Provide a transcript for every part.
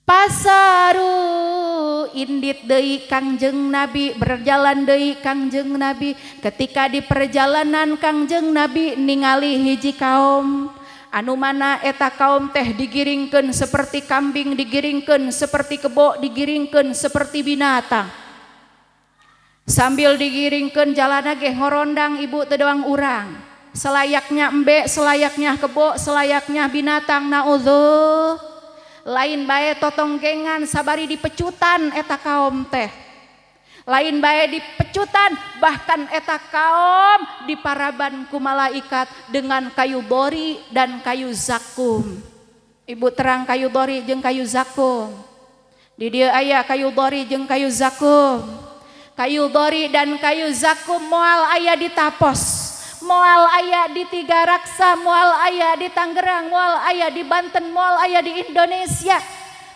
Pasaru indit deui Kangjeng Nabi, berjalan deui Kangjeng Nabi. Ketika di perjalanan Kangjeng Nabi ningali hiji kaum anu mana eta kaum teh digiringkeun seperti kambing, digiringkeun seperti kebo, digiringkeun seperti binatang. Sambil digiringkeun jalanna ge ngorondang ibu teu doang urang. Selayaknya embe, selayaknya kebo, selayaknya binatang. Naudzubillah. Lain bae totonggengan sabari dipecutan eta kaum teh. Lain bae dipecutan, bahkan eta kaum diparaban ku malaikat dengan kayu bori dan kayu zakum. Ibu terang kayu bori jeung kayu zakum. Di dieu aya kayu bori jeung kayu zakum. Kayu bori dan kayu zakum moal aya di Tapos, moal aya di Tiga Raksa, moal aya di Tangerang, moal aya di Banten, moal aya di Indonesia,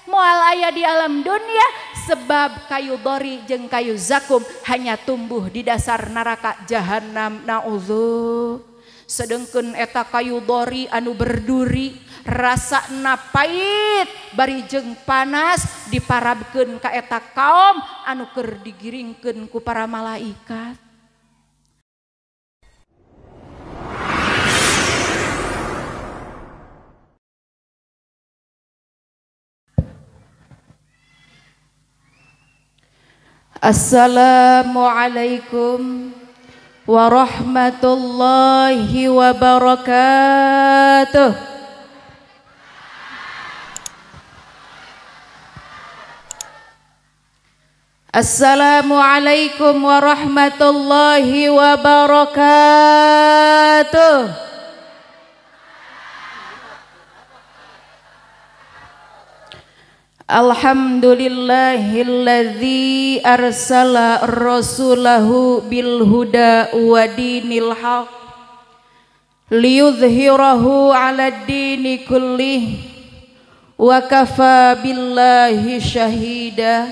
moal aya di alam dunia. Sebab kayu bori jeung kayu zakum hanya tumbuh di dasar neraka jahanam. Naudzubillah. Sedengkeun eta kayu bori anu berduri rasana pait bari jeung panas diparabkeun ka eta kaum anu keur digiringkeun ku para malaikat. Assalamualaikum warahmatullahi wabarakatuh. Assalamualaikum warahmatullahi wabarakatuh. Alhamdulillahilladzi arsala rasulahu bil huda wa dinil haq liyudhhirahu 'alad dini kullih wa kafa billahi syahida.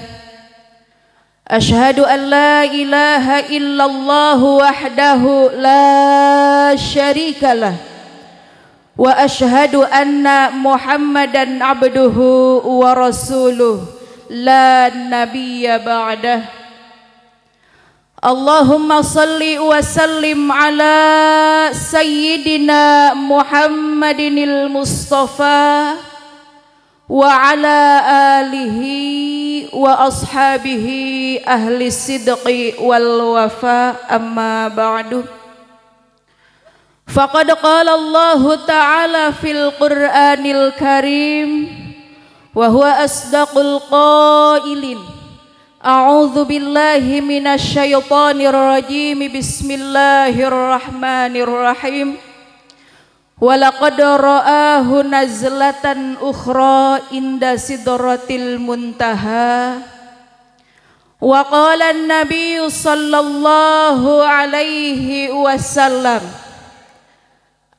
Asyhadu an la ilaha illallah wahdahu la syarikalah wa asyhadu anna Muhammadan abduhu wa rasuluh la nabiyya ba'dah. Allahumma salli wa sallim ala sayyidina Muhammadinil Mustafa wa ala alihi wa ashabihi ahli sidqi wal wafa. Amma ba'du. Faqad qala Allah ta'ala fil Qur'anil Karim wa huwa asdaqul qailin. A'udzu billahi minasy syaithanir rajim. Bismillahirrahmanirrahim. Wa laqad ra'ahu nazlatan ukhra inda sidratil muntaha. Wa qala an-nabiy sallallahu alaihi wasallam,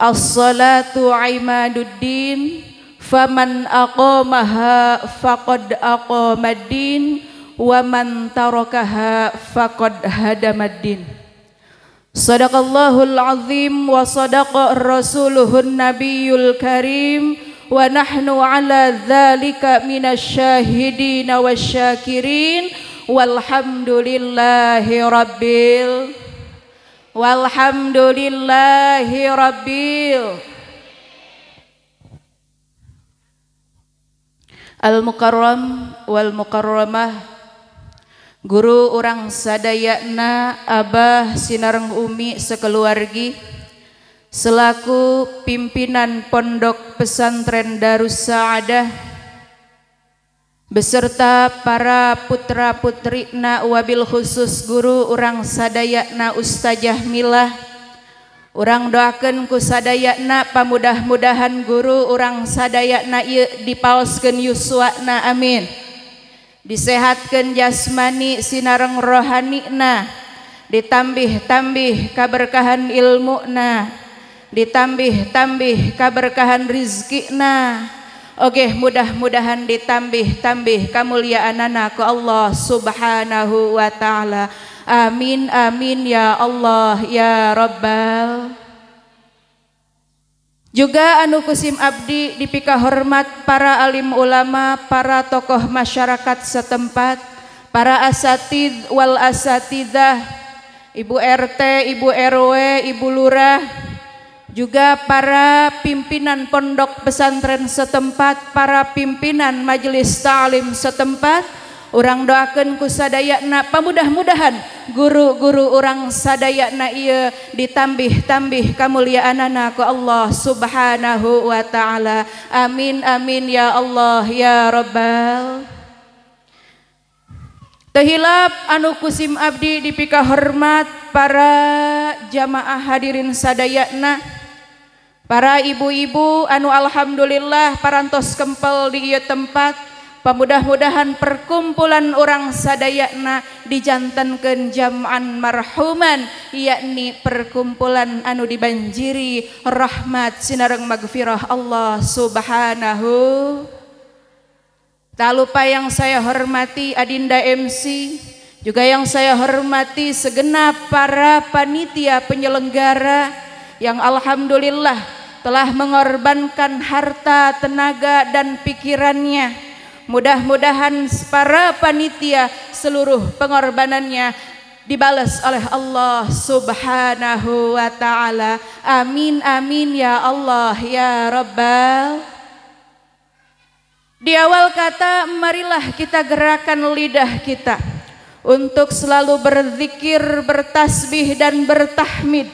as-salatu imaduddin faman aqamaha faqad aqamaddin wa man tarakaha faqad hadamaddin. Sadaqallahul azim wa sadaqa rasuluhun nabiyul karim wa nahnu ala dzalika minasyahidin wasyakirin walhamdulillahi rabbil walhamdulillahi rabbil. Al-mukarram wal mukarramah, guru urang sadayana Abah Sinareng Umi sekeluargi selaku pimpinan Pondok Pesantren Darus Saadah beserta para putra putrina wabil khusus guru urang sadayana Ustazah Milah. Urang doakeun ku sadayana pamudah-mudahan guru urang sadayana ieu dipaoskeun yuswana, amin. Disehatkeun jasmani sinareng rohanina, ditambih-tambih kaberkahan ilmuna, ditambih-tambih kaberkahan rizkina. Oke, mudah-mudahan ditambih-tambih kamuliaanana ku Allah subhanahu wa ta'ala. Amin amin ya Allah ya Rabbal. Juga anu kusim abdi dipika hormat para alim ulama, para tokoh masyarakat setempat, para asatid wal asatidah, ibu RT, ibu RW, ibu lurah, juga para pimpinan pondok pesantren setempat, para pimpinan majelis ta'lim setempat. Urang doakeun ku sadayana pamudah-mudahan guru-guru urang sadayana ieu ditambih-tambih kamuliaanana ku Allah Subhanahu wa taala. Amin amin ya Allah ya Rabbal. Teu hilap anu kusim abdi dipika hormat para jamaah hadirin sadayana, para ibu-ibu anu alhamdulillah parantos kempel di ieu tempat. Pamudah-mudahan perkumpulan orang sadayana dijantankeun jam'an marhuman, yakni perkumpulan anu dibanjiri rahmat sinareng magfirah Allah Subhanahu. Tak lupa yang saya hormati Adinda MC, juga yang saya hormati segenap para panitia penyelenggara yang alhamdulillah telah mengorbankan harta, tenaga dan pikirannya. Mudah-mudahan para panitia seluruh pengorbanannya dibalas oleh Allah Subhanahu wa taala. Amin amin ya Allah ya Rabbal. Di awal kata, marilah kita gerakan lidah kita untuk selalu berzikir, bertasbih dan bertahmid,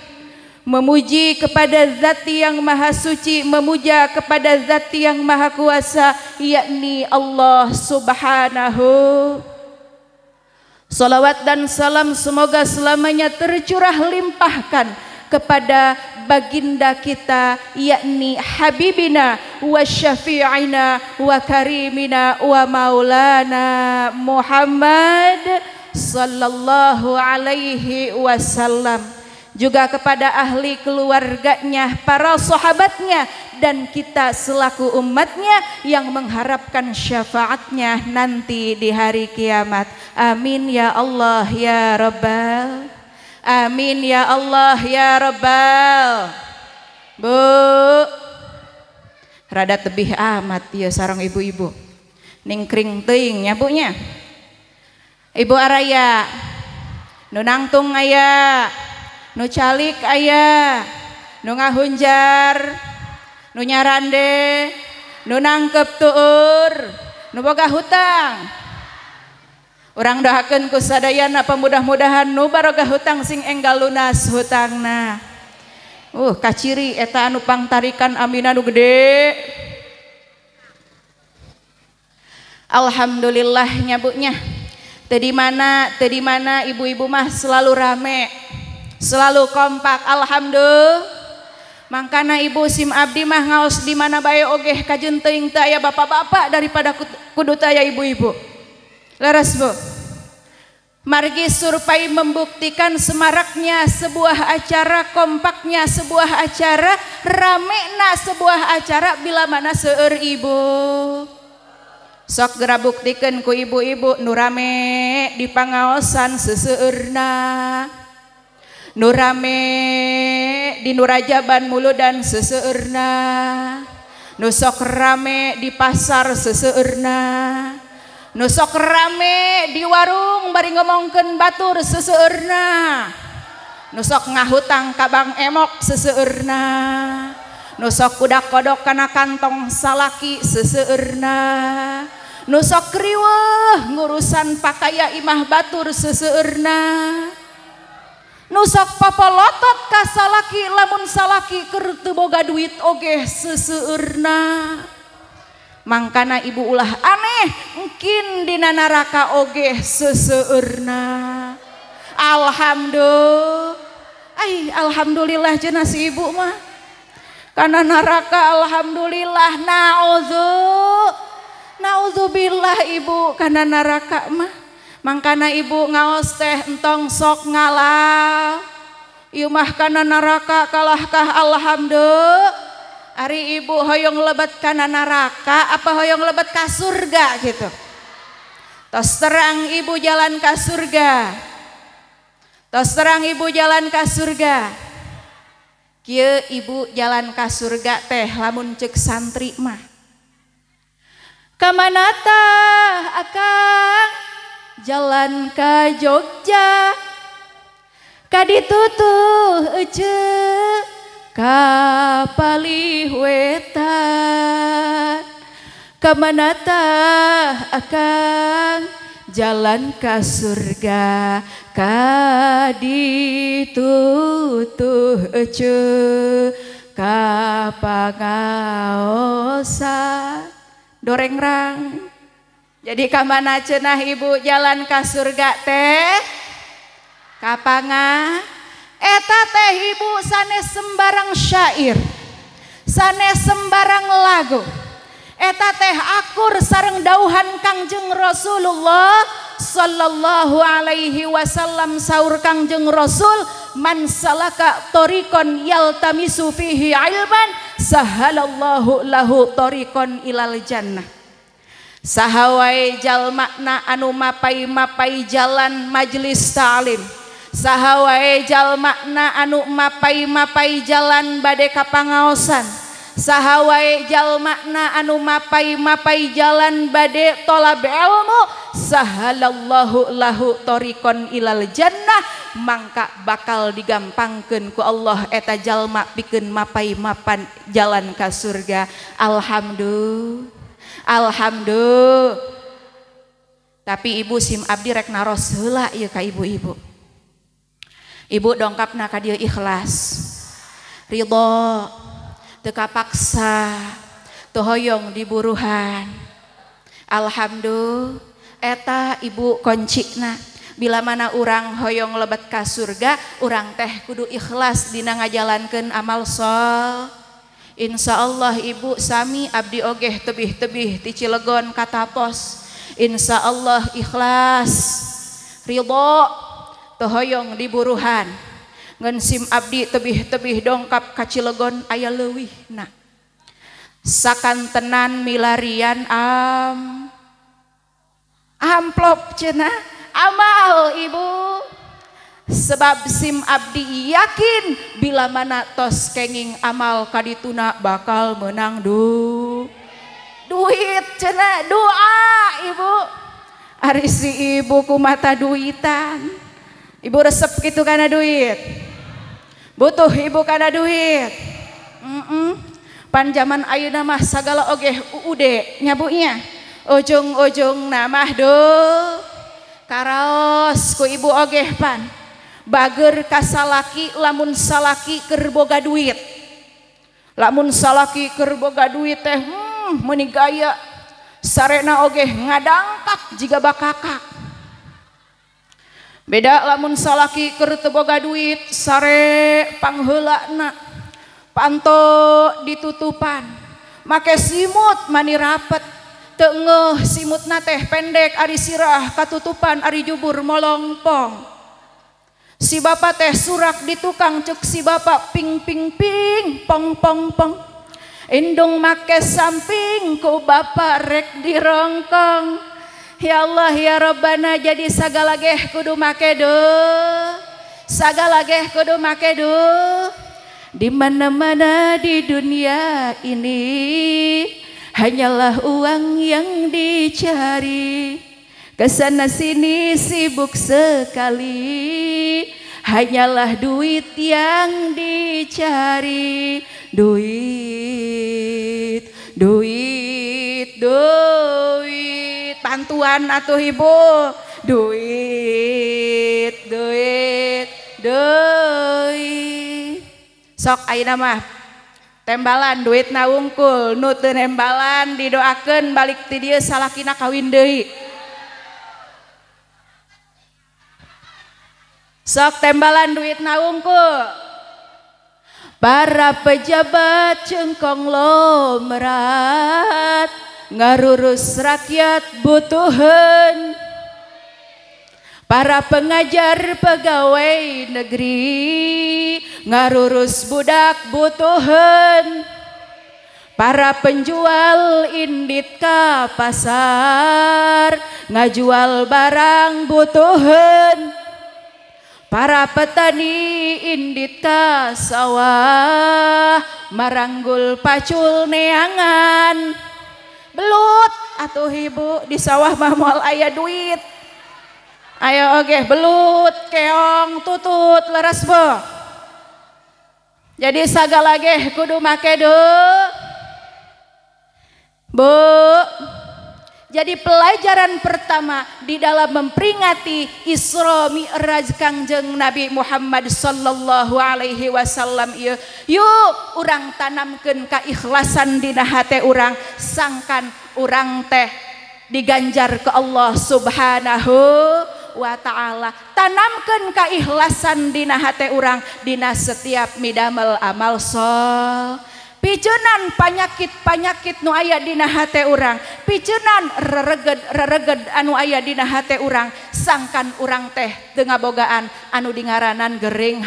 memuji kepada Zat yang Maha Suci, memuja kepada Zat yang Maha Kuasa, yakni Allah Subhanahu. Salawat dan salam semoga selamanya tercurah limpahkan kepada baginda kita, yakni Habibina wa syafi'ina wa karimina wa maulana Muhammad sallallahu alaihi wasallam. Juga kepada ahli keluarganya, para sahabatnya, dan kita selaku umatnya yang mengharapkan syafaatnya nanti di hari kiamat. Amin ya Allah ya Rabbal. Amin ya Allah ya Rabbal. Bu, rada tebih amat ya sarang ibu-ibu. Ningkring teuing nya bunya. Ibu Araya, nu nangtung aya, nu calik aya, nu ngahunjar, nu nyarande, nu nangkep tuur, nu boga hutang. Urang doakeun ku sadayana pamudah-mudahan nu barogah hutang sing enggal lunas hutangna. Kaciri eta anu pangtarikan amin anu gede. Alhamdulillah nyabunya. Tadi mana ibu-ibu mah selalu rame, selalu kompak. Alhamdulillah. Mangkana ibu sim abdi mah ngaos di mana bae ogeh kajeun teuing teu aya bapak-bapak daripada kudu teu aya ibu-ibu. Leres Bu. Margi surpai membuktikan semaraknya sebuah acara, kompaknya sebuah acara, ramena sebuah acara bila mana seueur ibu. Sok gera buktikeun ku ibu-ibu nu rame di pangaosan seseueurna, nu rame di Nurajaban Muludan seseueurna, nu sok rame di pasar seseueurna, nu sok rame di warung bari ngomongkeun batur seseueurna, nu sok ngahutang ka Bang Emok seseueurna, nu sok kudak kodok kana kantong salaki seseueurna, nu sok riweuh ngurusan pakaya imah batur seseueurna, nu sok papolotot ka salaki lamun salaki keur teu boga duit oge seseueurna. Mangkana ibu ulah aneh mungkin dina naraka oge seseueurna. Alhamdulillah cenah si ibu mah kana neraka alhamdulillah. Naudzubillah ibu kana neraka mah. Mangkana ibu ngaos teh entong sok ngalah. Ieu mah kana neraka kalahkah alhamdulillah. Ari ibu hoyong lebat kana neraka apa hoyong lebat ka surga gitu. Tos terang ibu jalan ka surga. Tos terang ibu jalan ka surga. kieu ibu jalan ka surga teh lamun ceuk santri mah kamana tah akang jalan ka Jogja kaditu tuh eceuk ka Palihwetan kamana tah akang jalan ka surga kaditu tuh eceuk ka pangaosan dorengrang. Jadi kamana cenah ibu jalan ka surga teh kapanga eta teh ibu sanes sembarang syair sanes sembarang lagu eta teh akur sareng dauhan Kangjeng Rasulullah sallallahu alaihi wasallam. Saur Kangjeng Rasul man salaka tariqan yaltamisu fihi ilman sahalallahu lahu tariqan ilal jannah. Sahawae jalmana anu mapai-mapai jalan majelis ta'lim, sahawae jalmana anu mapai-mapai jalan bade ka pangaosan, sahawae jalmana anu mapai-mapai jalan bade tolab ilmu sahalallahu lahu tariqan ilal jannah, mangka bakal digampangkeun ku Allah eta jalma pikeun mapai-mapan jalan ka surga. Alhamdulillah. Tapi ibu sim abdi rek naros heula ieu ka ibu-ibu. Ibu dongkapna ka dieu ikhlas, ridho, teu kapaksa, teu hoyong diburuhan. Alhamdulillah eta ibu kuncina. Bila mana urang hoyong lebet ka surga, urang teh kudu ikhlas dina ngajalankeun amal sol. Insya Allah ibu sami abdi ogeh tebih-tebih ti Cilegon katapos. Insya Allah ikhlas, ridho, teu hoyong diburuhan. Ngan sim abdi tebih-tebih dongkap ka Cilegon aya leuwihna. Sakantenan milarian amplop cenah amal ibu. Sebab sim abdi yakin bila mana tos kenging amal kadituna bakal menang duit cenah doa ibu. Ari si ibu ku mata duitan, ibu resep gitu kana duit, butuh ibu kana duit. Pan zaman ayeuna mah sagala ogeh uude nyabunya ujung-ujung namah do karaos ku ibu ogeh pan bager kasalaki lamun salaki keur boga duit, lamun salaki keur boga duit teh meuni gaya sarena ogeh ngadangkak jiga bakakak. Beda lamun salaki keur teu boga duit sare pangheulana panto ditutupan make simut mani rapet teu ngeuh simutna teh pendek ari sirah katutupan ari jubur molongpong. Si bapak teh surak di tukang cek si bapak ping ping ping pong pong pong indung make samping ku bapak rek dirongkong. Ya Allah ya Rabbana jadi sagala geh kudu make do, sagala geh kudu make do. Di mana-mana di dunia ini hanyalah uang yang dicari. Kesana sini sibuk sekali, hanyalah duit yang dicari. Duit, duit, duit. Bantuan atuh ibu. Duit, duit, duit. Sok ayeuna mah tembalan duit na wungkul, nu teu nembalan didoakeun balik ti dieu salakina kawin deui. Sok tembalan duit na wungkul. Para pejabat cengkong lomerat ngarurus rakyat butuhan. Para pengajar pegawai negeri ngarurus budak butuhan. Para penjual indit ka pasar ngajual barang butuhan. Para petani indit ka sawah maranggul pacul neangan belut atuh ibu di sawah mah moal aya duit ayo oge belut keong tutut leres bo jadi sagala ge kudu make bu. Jadi pelajaran pertama di dalam memperingati Isra Mi'raj Kangjeng Nabi Muhammad sallallahu alaihi wasallam ieu yuk urang tanamkeun keikhlasan dina hate urang sangkan urang teh diganjar ke Allah Subhanahu wa taala. Tanamkeun keikhlasan dina hate urang dina setiap midamel amal sol. Pijunan panyakit nu aya dina hate urang, pijunan rereged anu aya dina hate urang, sangkan urang teh teu ngabogaan anu dingaranan gering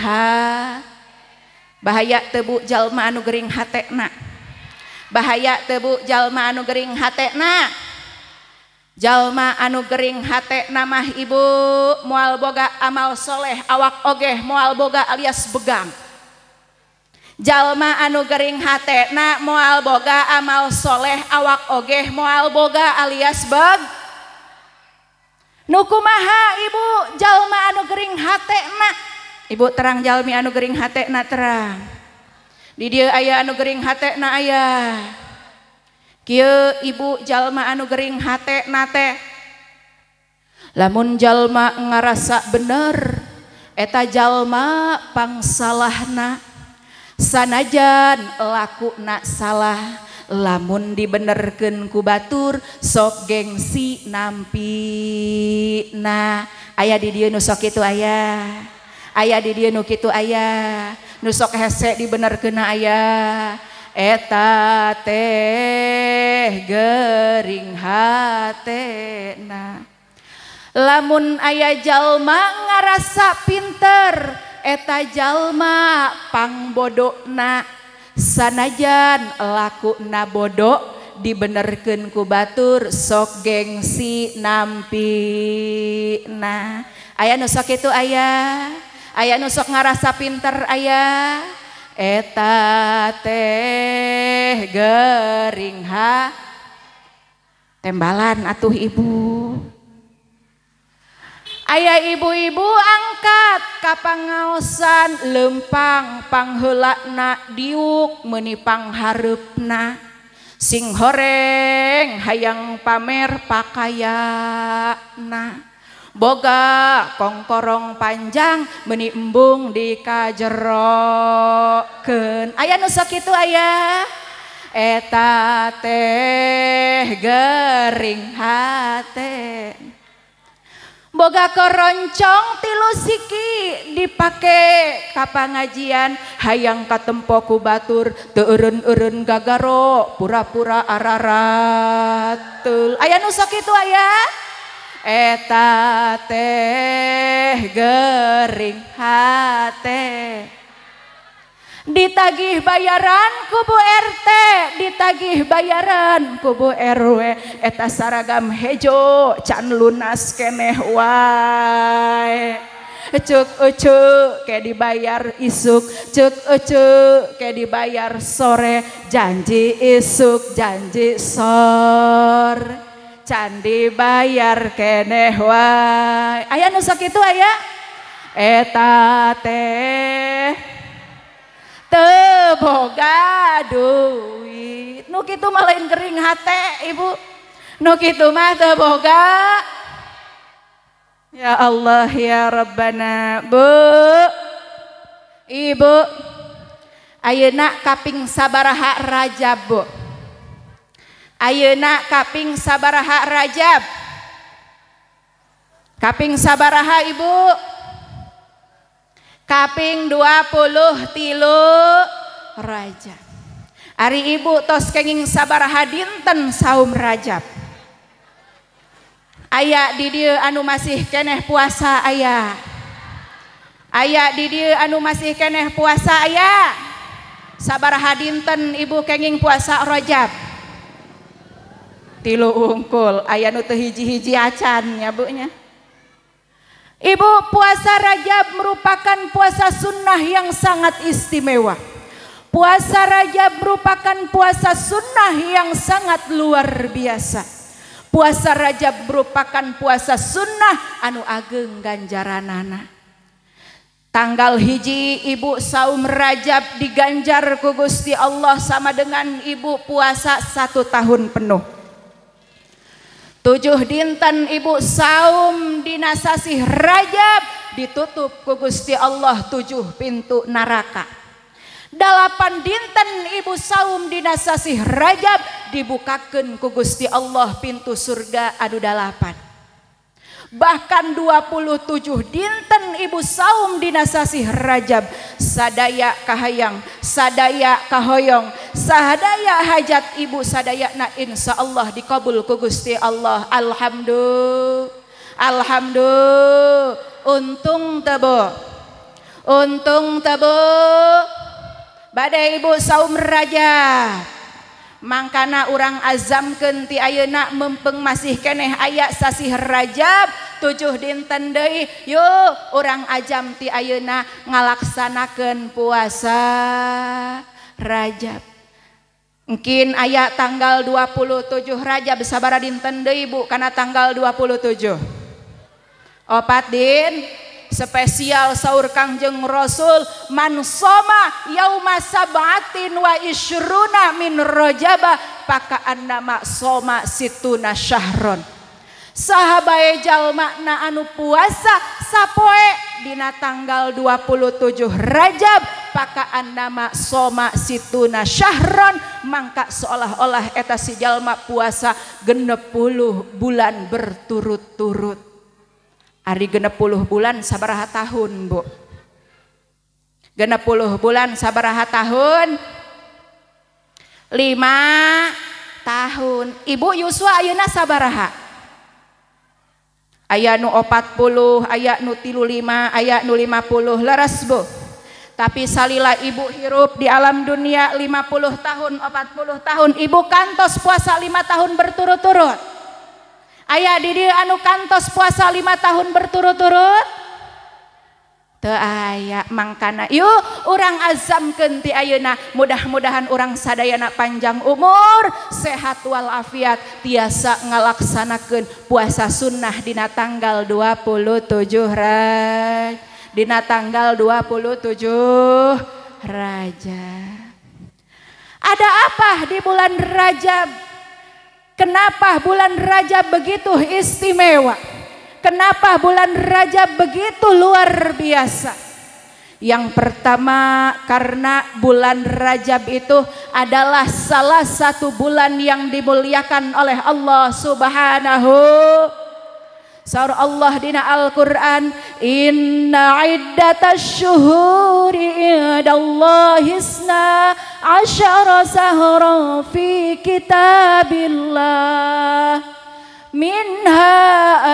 bahaya teu bu jalma anu gering hatena. Bahaya teu bu jalma anu gering hatena. Jalma anu gering hatena mah ibu moal boga amal soleh, awak ogeh moal boga alias begang. Jalma anu gering hatena moal boga amal soleh awak ogeh moal boga alias beg nu kumaha ibu jalma anu gering hatena ibu terang jalmi anu gering hatena terang di dieu aya anu gering hatena aya kieu ibu jalma anu gering hatena teh lamun jalma ngarasa bener eta jalma pangsalahna sanajan lakuna salah lamun dibenerkeun ku batur sok gengsi nampi nah aya di dieu nu sok kitu aya di dieu nu kitu aya nu sok hese dibenerkeun aya eta teh gering hatena lamun aya jalma ngarasa pinter eta jalma pangbodona sanajan lakuna bodoh dibenerkeun ku batur sok gengsi nampi nah aya nu sok kitu aya nu sok ngarasa pinter aya eta teh gering tembalan atuh ibu. Aya ibu-ibu angkat kapangaosan lempang pangheulana diuk meuni panghareupna sing horeng hayang pamer pakayana boga kongkorong panjang meuni embung dikajerokeun aya nu sakitu aya eta teh gering hate boga koroncong tilu siki dipake ka pangajian hayang katempo ku batur teu eureun-eureun gagaro pura-pura araratul aya nu sakitu aya eta teh gering hate ditagih bayaran ku Bu RT ditagih bayaran ku Bu RW eta saragam hejo can lunas keneh wae ceuk ceuk ke dibayar isuk ceuk ceuk ke dibayar sore janji isuk janji sore can dibayar keneh wae aya nu sakitu aya eta teh teu boga duit nu kitu mah lain gering hate ibu nu kitu mah teu boga ya Allah ya Rabbana bu ibu ayeuna kaping sabaraha Rajab bu ayeuna kaping sabaraha Rajab kaping sabaraha ibu kaping 23 Rajab. Ari ibu tos kenging sabaraha dinten saum Rajab. Aya di dieu anu masih keneh puasa aya. Aya di dieu anu masih keneh puasa aya. Sabaraha dinten ibu kenging puasa Rajab. 3 ungkul aya nu teu hiji-hiji acan nya Bu nya. Ibu, puasa Rajab merupakan puasa sunnah yang sangat istimewa. Puasa Rajab merupakan puasa sunnah yang sangat luar biasa. Puasa Rajab merupakan puasa sunnah anu ageng ganjaranana. Tanggal hiji ibu saum Rajab diganjar ku Gusti Allah sama dengan ibu puasa 1 tahun penuh. 7 dinten ibu saum dina sasih Rajab ditutup ku Gusti Allah 7 pintu neraka. 8 dinten ibu saum dina sasih Rajab dibukakeun ku Gusti Allah pintu surga anu 8. Bahkan 27 dinten ibu saum dina sasih Rajab sadaya kahayang, sadaya kahoyong, sadaya hajat ibu sadayana insyaallah dikabul ku Gusti Allah. Alhamdulillah, alhamdulillah. Untung tebo, untung tebo. Badai ibu saum Rajab. Mangkana urang azamkeun ti ayeuna mempeng masih keneh aya sasih Rajab 7 dinten deui, yuk urang ajam ti ayeuna ngalaksanakeun puasa Rajab. Mungkin aya tanggal 27 Rajab sabaraha dinten deui Bu kana tanggal 27? 4 din. Spesial saur Kangjeng Rasul, man soma yauma sab'atin wa isyruna min Rajaba pakaannama soma situna syahron. Sahabae jalma na anu puasa sapoe dina tanggal 27 Rajab pakaannama soma situna syahron, mangka seolah-olah eta si jalma puasa 60 bulan berturut-turut. Ari 60 bulan sabaraha tahun Bu? 60 bulan sabaraha tahun? 5 tahun. Ibu Yuswa ayeuna sabaraha? Aya nu 40, aya nu 35, aya nu 50, leres Bu. Tapi salila ibu hirup di alam dunia 50 tahun, 40 tahun, ibu kantos puasa 5 tahun berturut-turut. Aya di dieu anu kantos puasa 5 tahun berturut-turut? Teu aya. Mangkana yuk urang azamkeun ti ayeuna mudah-mudahan urang sadayana panjang umur, sehat walafiat, tiasa ngalaksanakeun puasa sunnah dina tanggal 27 Rajab. Dina tanggal 27 Rajab. Ada apa di bulan Rajab? Kenapa bulan Rajab begitu istimewa? Kenapa bulan Rajab begitu luar biasa? Yang pertama karena bulan Rajab itu adalah salah satu bulan yang dimuliakan oleh Allah Subhanahu. Saur Allah dina Al-Qur'an, inna iddatash syuhuri indallahi isna asyara sahran fi kitabillah minha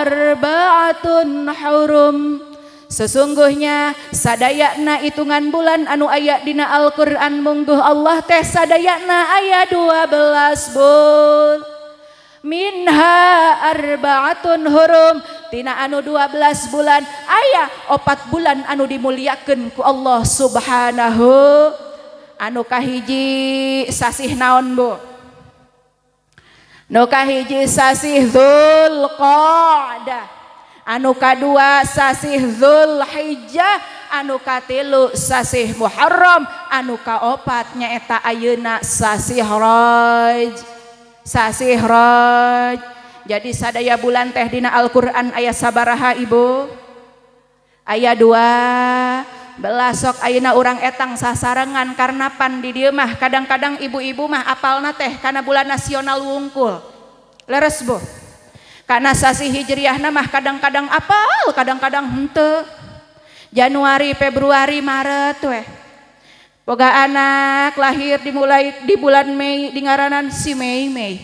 arba'atun hurum. Sesungguhnya sadayana hitungan bulan anu aya dina Al-Qur'an mungguh Allah teh sadayana aya 12 bulan. Minha arba'atun hurum, tina anu 12 bulan aya 4 bulan anu dimuliakeun ku Allah Subhanahu. Anu kahiji sasih naon Bu? Nu kahiji sasih Dzulqa'dah, anu kadua sasih Dzulhijjah, anu katilu sasih Muharram, anu kaopat nyaeta ayeuna sasih Rajab. Sasih Rajab. Jadi sadaya bulan teh dina Al-Qur'an aya sabaraha Ibu? Aya 2 belasok ayeuna urang etang sasarengan karena pan di dieu mah kadang-kadang ibu-ibu mah apalna teh kana bulan nasional wungkul. Leres Bu? Karena sasih hijriahna mah kadang-kadang apal, kadang-kadang henteu. Januari, Februari, Maret weh. Boga anak lahir dimulai di bulan Mei di ngaranan si Mei.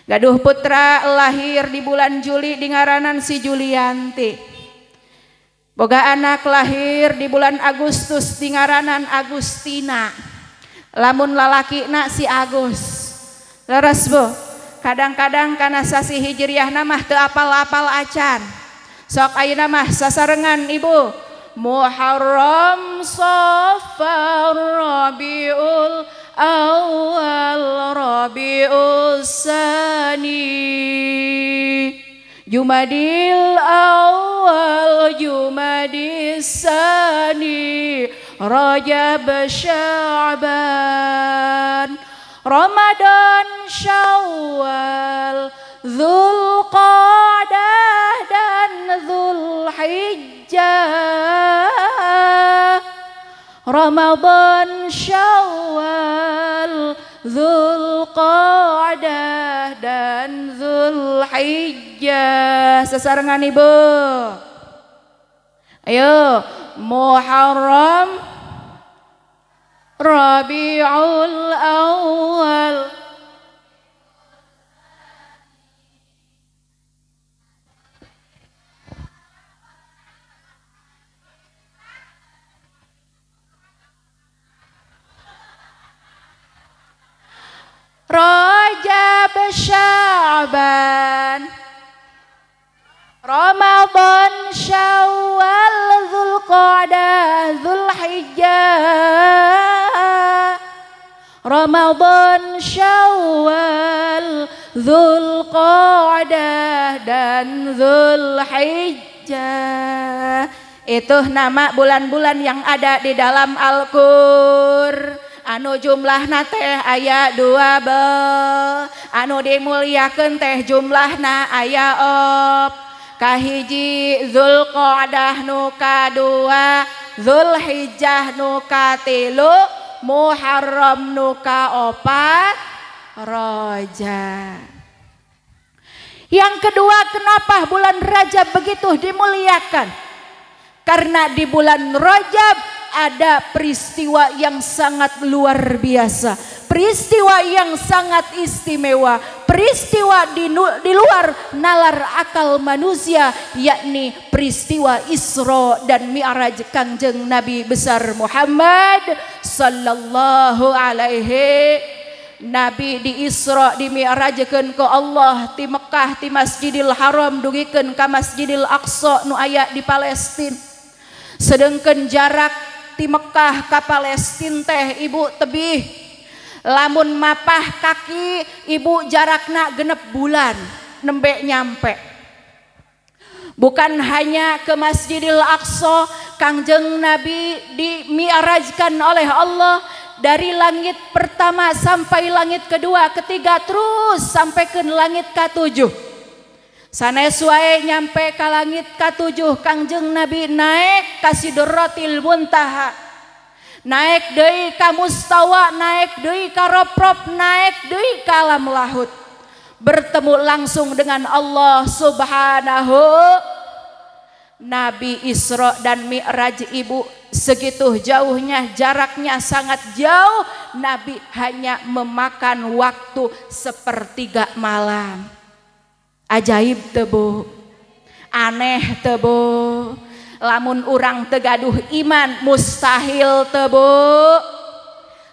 Gaduh putra lahir di bulan Juli di ngaranan si Julianti. Boga anak lahir di bulan Agustus di ngaranan Agustina. Lamun lalakina si Agus. Leres Bu? Kadang-kadang kana sasi hijriahna mah teu apal-apal acan. Sok ayeuna mah sasarengan Ibu. Muharram, Safar, Rabiul Awal, Rabiul Tsani, Jumadil Awal, Jumadil Tsani, Rajab, Sya'ban, Ramadan, Syawal, Dzulqa'dah dan Dzulhijjah, Ramadan, Syawal, Dzulqa'dah dan Dzulhijjah. Sesarengan Ibu. Ayo, Muharram, Rabiul Awal, Rajab, Sya'ban, Ramadan, Syawal, Dzulqa'dah, Dzulhijjah, Ramadan, Syawal, Dzulqa'dah dan Dzulhijjah. Itu nama bulan-bulan yang ada di dalam Al-Qur'an. Anu jumlahna teh aya 12, anu dimuliakeun teh jumlahna aya 4. Kahiji Dzulqa'dah nu kadua, Dzulhijjah nu katilu, Muharram nu kaopat, Rajab. Yang kedua, kenapa bulan Rajab begitu dimuliakan? Karena di bulan Rajab ada peristiwa yang sangat luar biasa, peristiwa yang sangat istimewa, peristiwa di luar nalar akal manusia, yakni peristiwa Isra dan Mi'raj Kangjeng Nabi besar Muhammad sallallahu alaihi. Nabi di Isra di Mi'rajkeun ku Allah ti Mekah ti Masjidil Haram dugikeun ka Masjidil Aqsa nu aya di Palestina. Sedengkeun jarak ti Mekah ka Palestina teh Ibu tebih, lamun mapah kaki Ibu jarakna 6 bulan nembe nyampe. Bukan hanya ke Masjidil Aqsa, Kangjeng Nabi dimi'rajkan oleh Allah dari langit pertama sampai langit kedua, ketiga, terus sampai ke langit ke-7. Sanes wae nyampe ka langit ka-7, Kangjeng Nabi naik ka Sidratil Muntaha, naik deui ka Mustawa, naik deui ka Rob-Rob, naik deui ka alam lahut, bertemu langsung dengan Allah Subhanahu. Nabi Isra dan Mi'raj Ibu segitu jauhnya, jaraknya sangat jauh. Nabi hanya memakan waktu 1/3 malam. Ajaib teu Bu, aneh teu Bu, lamun urang teu gaduh iman mustahil teu Bu,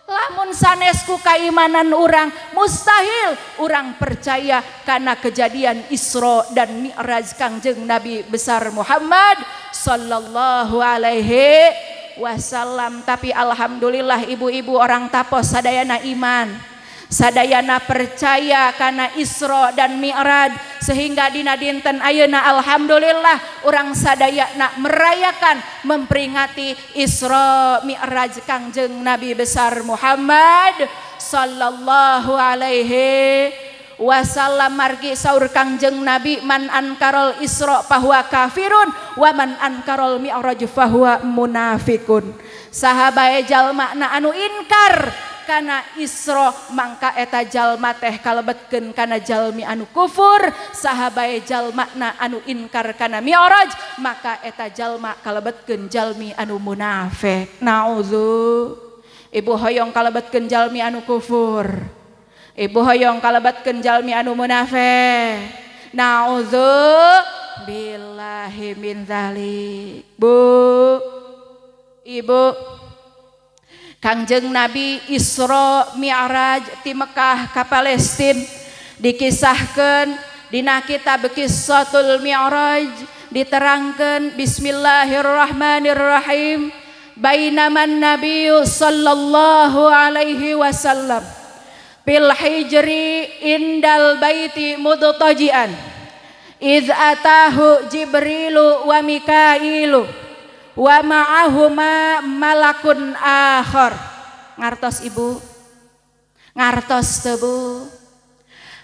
lamun sanesku kaimanan urang mustahil urang percaya karena kejadian Isra dan Mi'raj Kangjeng Nabi besar Muhammad sallallahu alaihi wasallam. Tapi alhamdulillah ibu-ibu orang tapos sadayana iman, sadayana percaya karena Isra dan Mi'raj, sehingga dina dinten ayeuna alhamdulillah urang sadayana merayakan memperingati Isra Mi'raj Kangjeng Nabi besar Muhammad sallallahu alaihi wasallam. Margi saur Kangjeng Nabi, man ankarol Isra fahuwa kafirun wa man ankarol Mi'raj fahuwa munafikun. Sahabae jalma na anu inkar kana Isra mangka eta jalma teh kalebetkeun kana jalmi anu kufur, sahabae jalma na anu inkar kana Mi'raj maka eta jalma kalebetkeun jalmi anu munafik. Nauzu. Ibu hoyong kalebetkeun jalmi anu kufur, ibu hoyong kalebetkeun jalmi anu munafik. Nauzu billahi min dzalik. Bu, ibu, Kangjeng Nabi Isra Mi'raj ti Mekah ka Palestina dikisahkeun dina kitab Qissatul Mi'raj. diterangkan bismillahirrahmanirrahim. Bainaman nabiyyu sallallahu alaihi wasallam bil hijri indal baiti mudtajian iz atahu jibrilu wa mikailu wa ma'ahuma malakun akhar. Ngartos ibu? Ngartos teu Bu?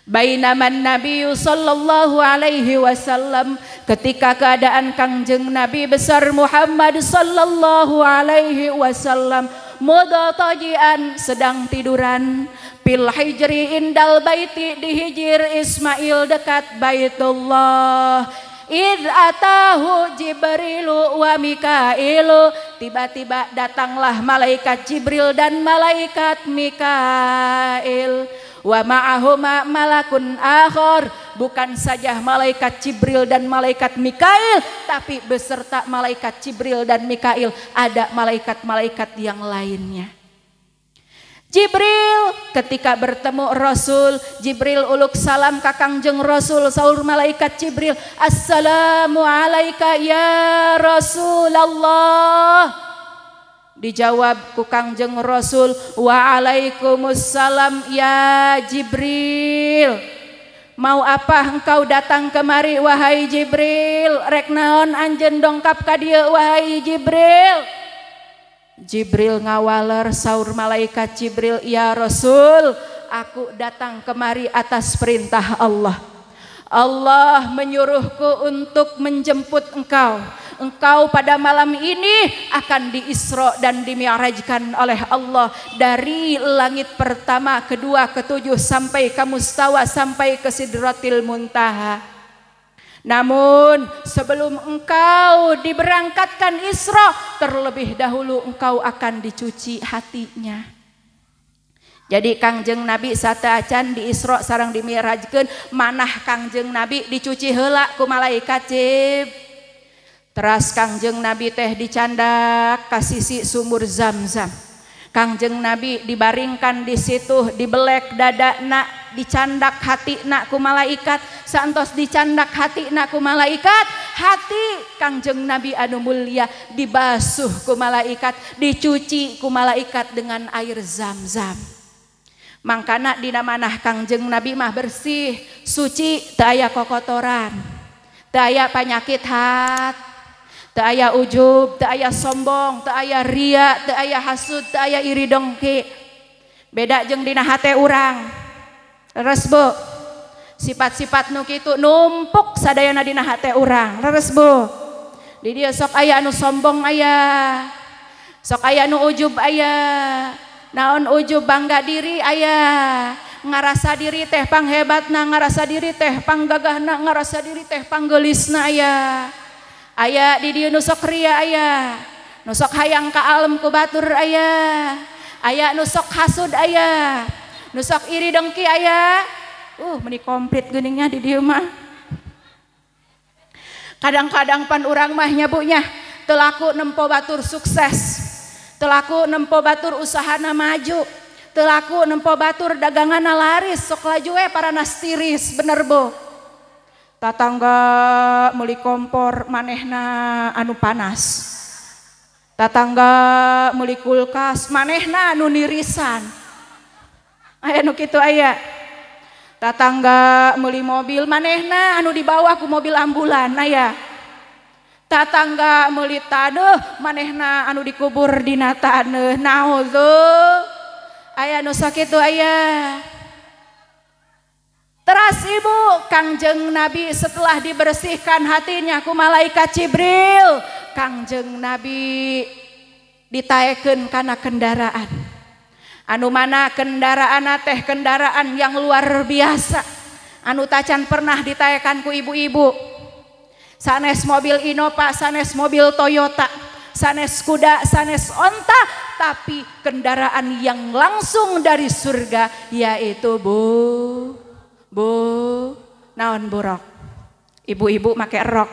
Bainaman nabiyyu sallallahu alaihi wasallam, ketika keadaan Kangjeng Nabi besar Muhammad sallallahu alaihi wasallam mudtajian, sedang tiduran, fil hijri indal baiti, di hijir Ismail dekat Baitullah. Id atahu Jibrilu wa Mikailu, tiba-tiba datanglah malaikat Jibril dan malaikat Mikail. Wa ma'ahuma malakun akhar, bukan saja malaikat Jibril dan malaikat Mikail, tapi beserta malaikat Jibril dan Mikail ada malaikat-malaikat yang lainnya. Jibril ketika bertemu Rasul, Jibril uluk salam ka Kangjeng Rasul, saur malaikat Jibril, assalamu alaika ya Rasulullah. Dijawab ku Kangjeng Rasul, waalaikumsalam ya Jibril. Mau apa engkau datang kemari wahai Jibril? Rek naon anjeun dongkap ka dieu wahai Jibril? Jibril ngawaler, saur malaikat Jibril, ya Rasul, aku datang kemari atas perintah Allah. Allah menyuruhku untuk menjemput engkau. Engkau pada malam ini akan diisra dan dimi'rajkan oleh Allah dari langit pertama, kedua, ketujuh sampai ke mustawa, sampai ke sidratil muntaha. Namun sebelum engkau diberangkatkan Isra, terlebih dahulu engkau akan dicuci hatinya. Jadi Kangjeng Nabi sateuacan di Isra sareng dimi'rajkeun, manah Kangjeng Nabi dicuci heula ku malaikat Jibril. Teras Kangjeng Nabi teh dicandak ka sisi sumur Zamzam. Kangjeng Nabi dibaringkan di situ, dibelek dadana, dicandak hatina ku malaikat. Saentos dicandak hatina ku malaikat, hati Kangjeng Nabi anu mulia dibasuh ku malaikat, dicuci ku malaikat dengan air Zamzam. Mangkana dina manah Kangjeng Nabi mah bersih, suci, teu aya kokotoran, teu aya panyakit hati, teu aya ujub, teu aya sombong, teu aya ria, teu aya hasud, teu aya iri dongki. Beda jeung dina hate urang. Leres Bu? Sifat-sifat nu kitu numpuk sadayana dina hate urang. Leres Bu? Di dieu sok aya anu sombong aya. Sok aya anu ujub aya. Naon ujub bangga diri aya. Ngarasa diri teh panghebatna, ngarasa diri teh panggagahna, ngarasa diri teh panggeulisna aya. Aya di dieu nu sok ria aya, nu sok hayang ka alam ku batur aya, aya nu sok hasud aya, nu sok iri dengki aya. Meni komplit geuningnya di dieu mah. Kadang-kadang pan urang mah nya Bu nya teu laku nempo batur sukses, teu laku nempo batur usahana maju, teu laku nempo batur daganganna laris, sok laju we paranas tiris, bener Bu? Tatangga meuli kompor manehna anu panas, tatangga meuli kulkas manehna anu nirisan, aya nu kitu aya. Tatangga meuli mobil manehna anu di bawah ku mobil ambulan aya. Tatangga meuli taneuh manehna anu dikubur dina taneuh. Naudzu, aya nu sakitu aya. Teras Ibu, Kangjeng Nabi setelah dibersihkan hatinya ku malaikat Jibril, Kangjeng Nabi ditaekeun kana kendaraan. Anu mana kendaraan teh kendaraan yang luar biasa, anu tacan pernah ditaekan ku ibu-ibu. Sanes mobil Innova, sanes mobil Toyota, sanes kuda, sanes onta, tapi kendaraan yang langsung dari surga, yaitu naon burok. Ibu-ibu make rok.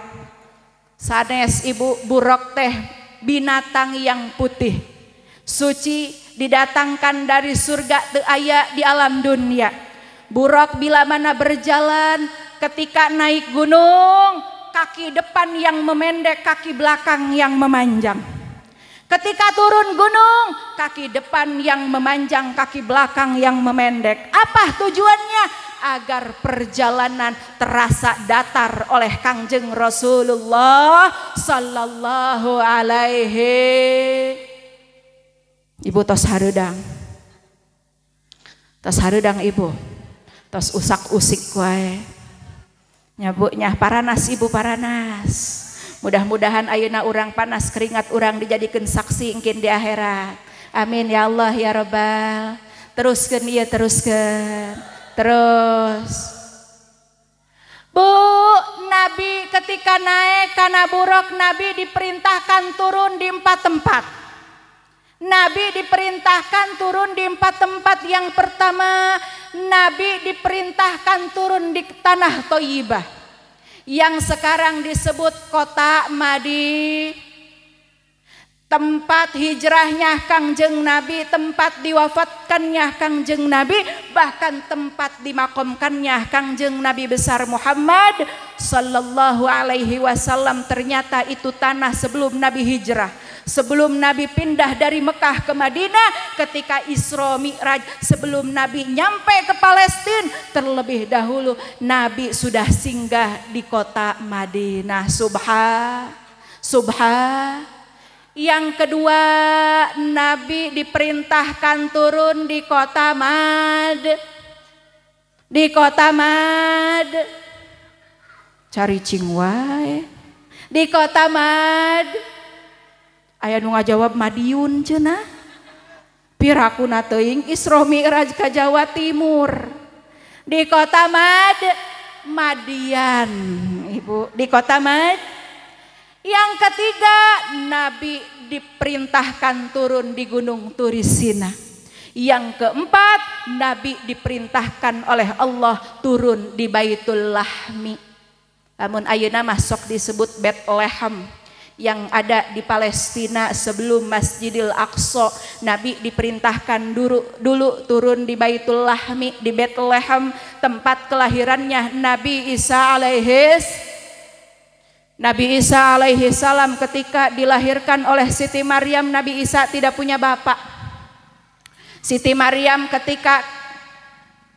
Sanes ibu burok teh binatang yang putih, suci, didatangkan dari surga, teu aya di alam dunia. Burok bila mana berjalan, ketika naik gunung, kaki depan yang memendek, kaki belakang yang memanjang. Ketika turun gunung, kaki depan yang memanjang, kaki belakang yang memendek. Apa tujuannya? Agar perjalanan terasa datar oleh Kangjeng Rasulullah sallallahu alaihi. Ibu tos hareudang. Tos hareudang ibu. Tos usak-usik wae. Nya paranas ibu paranas. Mudah-mudahan ayeuna urang panas keringat urang dijadikeun saksi engkeun di akhirat. Amin ya Allah ya Rabbal. Teruskeun ieu teruskeun. Terus. Bu, Nabi ketika naik kana buruk Nabi diperintahkan turun di 4 tempat. Nabi diperintahkan turun di 4 tempat. Yang pertama, Nabi diperintahkan turun di tanah Thayyibah yang sekarang disebut kota Madinah, tempat hijrahnya Kangjeng Nabi, tempat diwafatkannya Kangjeng Nabi, bahkan tempat dimakamkannya Kangjeng Nabi besar Muhammad sallallahu alaihi wasallam. Ternyata itu tanah sebelum Nabi hijrah, sebelum Nabi pindah dari Mekah ke Madinah, ketika Isra Mi'raj, sebelum Nabi nyampe ke Palestina, terlebih dahulu Nabi sudah singgah di kota Madinah. Subhan. Yang kedua, Nabi diperintahkan turun di kota Mad. Di kota Mad. Cari cingwai. Di kota Mad. Aya nu ngajawab Madiun cenah. Pirakuna teuing Isra Mi'raj ka Jawa Timur. Di kota Mad, Madian, Ibu. Di kota Mad. Yang ketiga, Nabi diperintahkan turun di Gunung Turisina. Yang keempat, Nabi diperintahkan oleh Allah turun di Baitul Lahmi. Namun ayeuna masuk disebut Bethlehem yang ada di Palestina sebelum Masjidil Aqsa. Nabi diperintahkan dulu turun di Baitul Lahmi, di Bethlehem, tempat kelahirannya Nabi Isa alaihi salam. Ketika dilahirkan oleh Siti Maryam, Nabi Isa tidak punya bapak. Siti Maryam ketika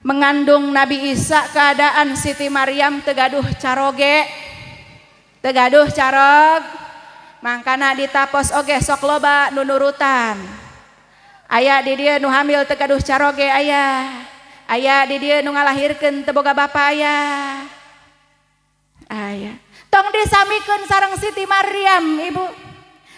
mengandung Nabi Isa, keadaan Siti Maryam tegaduh caroge, tegaduh carog, mangkana ditapos oge sok loba nu nurutan. Aya di dieu nu hamil tegaduh caroge aya. Aya di dieu nu ngalahirkeun teu boga bapa aya. Aya. Tong disamikeun sareng Siti Maryam, Ibu.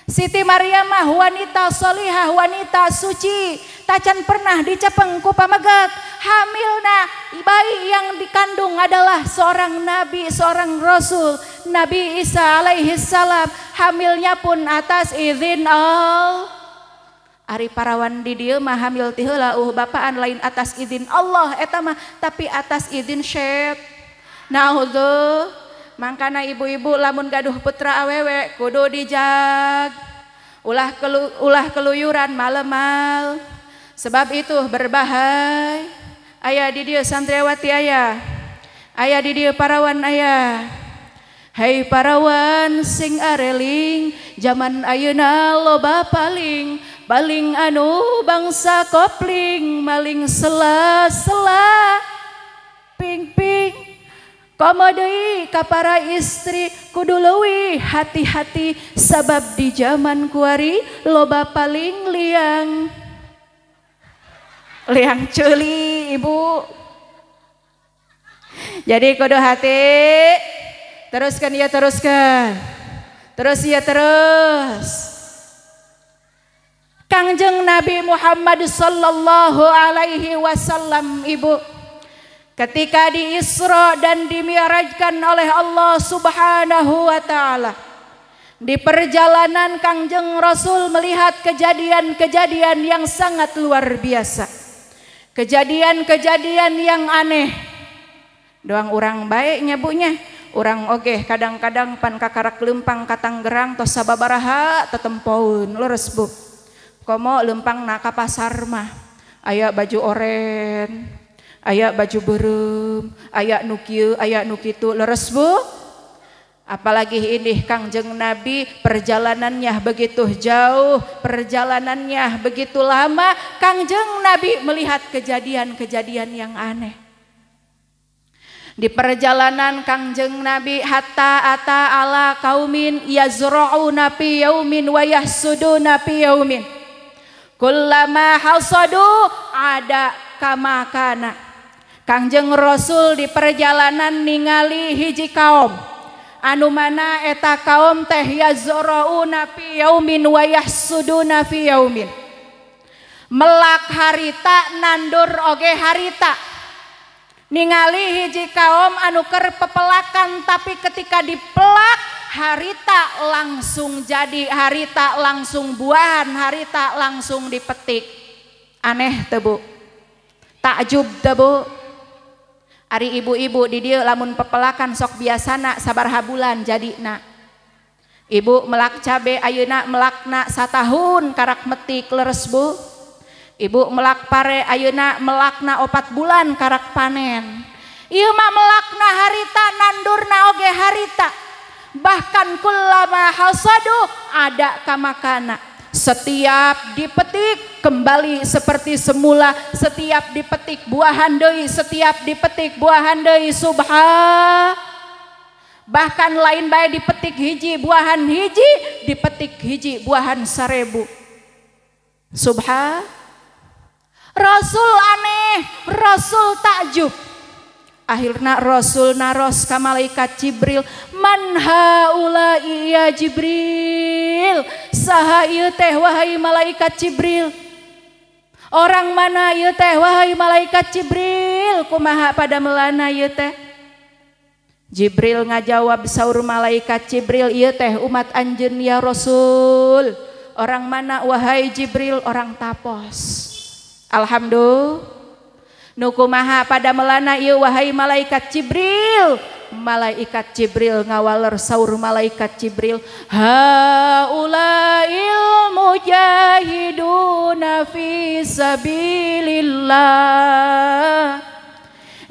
Siti Maryam mah wanita solihah, wanita suci, tacan pernah dicepeng ku pamegat. Hamilna bayi yang dikandung adalah seorang nabi, seorang rasul, Nabi Isa alaihi salam. Hamilnya pun atas izin Allah. Ari parawan di dieu mah hamil ti heula bapaan lain atas izin Allah eta mah, tapi atas izin syet. Naudzu. Mangkana ibu-ibu lamun gaduh putra awewe kudu dijag, ulah keluyuran malemal. Sebab itu berbahaya. Aya di dieu santriwati aya di dieu parawan aya. Hai parawan sing areling, zaman ayeuna loba paling anu bangsa kopling, maling sela-sela ping-ping. Komo deui ka para istri kudu leuwih hati-hati, sabab di zaman kuari loba paling liang ceuli, Ibu. Jadi kudu hati. Teruskan ya teruskan. Terus ya terus. Kangjeng Nabi Muhammad sallallahu alaihi wasallam, Ibu, ketika di Isra dan dimi'rajkan oleh Allah Subhanahu wa ta'ala, di perjalanan Kangjeng Rasul melihat kejadian-kejadian yang sangat luar biasa, kejadian-kejadian yang aneh. Doang urang bae nyabunya, urang oge kadang-kadang pan kakarak lempang ka Tanggerang tos sababaraha tetempoun leres Bu. Komo lempang na ka pasar mah aya baju oren, aya baju beureum, aya nu kieu, aya nu kitu leres Bu. Apalagi ini Kangjeng Nabi perjalanannya begitu jauh, perjalanannya begitu lama, Kangjeng Nabi melihat kejadian-kejadian yang aneh. Di perjalanan Kangjeng Nabi hatta ata ala kaumin yazra'una fi yaumin wa yahsuduna fi yaumin. Kullama hasadu ada kama kana. Kangjeng Rasul di perjalanan ningali hiji kaum anu mana eta kaum teh yazra'una fi yaumin wa yahsuduna fi yaumin. Melak harita nandur oge harita. Ningali hiji kaum anu keur pepelakan tapi ketika dipelak harita langsung jadi, harita langsung buahan, harita langsung dipetik. Aneh teu Bu? Takjub teu Bu? Ari ibu-ibu di dieu lamun pepelakan sok biasana sabaraha bulan jadina. Ibu melak cabe ayeuna melakna satahun karak metik leres Bu. Ibu melak pare ayeuna melakna 4 bulan karak panen. Ieu mah melakna harita nandurna oge harita. Bahkan kullama hasadu ada kamakana. Setiap dipetik kembali seperti semula, setiap dipetik buahan deui, setiap dipetik buahan deui. Bahkan lain bae dipetik hiji buahan hiji, dipetik hiji buahan 1000. Rasul aneh, Rasul takjub. Akhirna Rasul naros ka malaikat Jibril, man haula'i ya Jibril, saha ieu teh wahai malaikat Jibril? Orang mana ieu teh wahai malaikat Jibril? Kumaha pada melana ieu teh? Jibril ngajawab saur malaikat Jibril, ieu teh umat anjeun ya Rasul. Orang mana wahai Jibril? Orang tapos. Alhamdulillah. Nukumaha pada melana ieu wahai malaikat Jibril? Malaikat Jibril ngawaler saur malaikat Jibril, haulail mujahiduna fi sabilillah.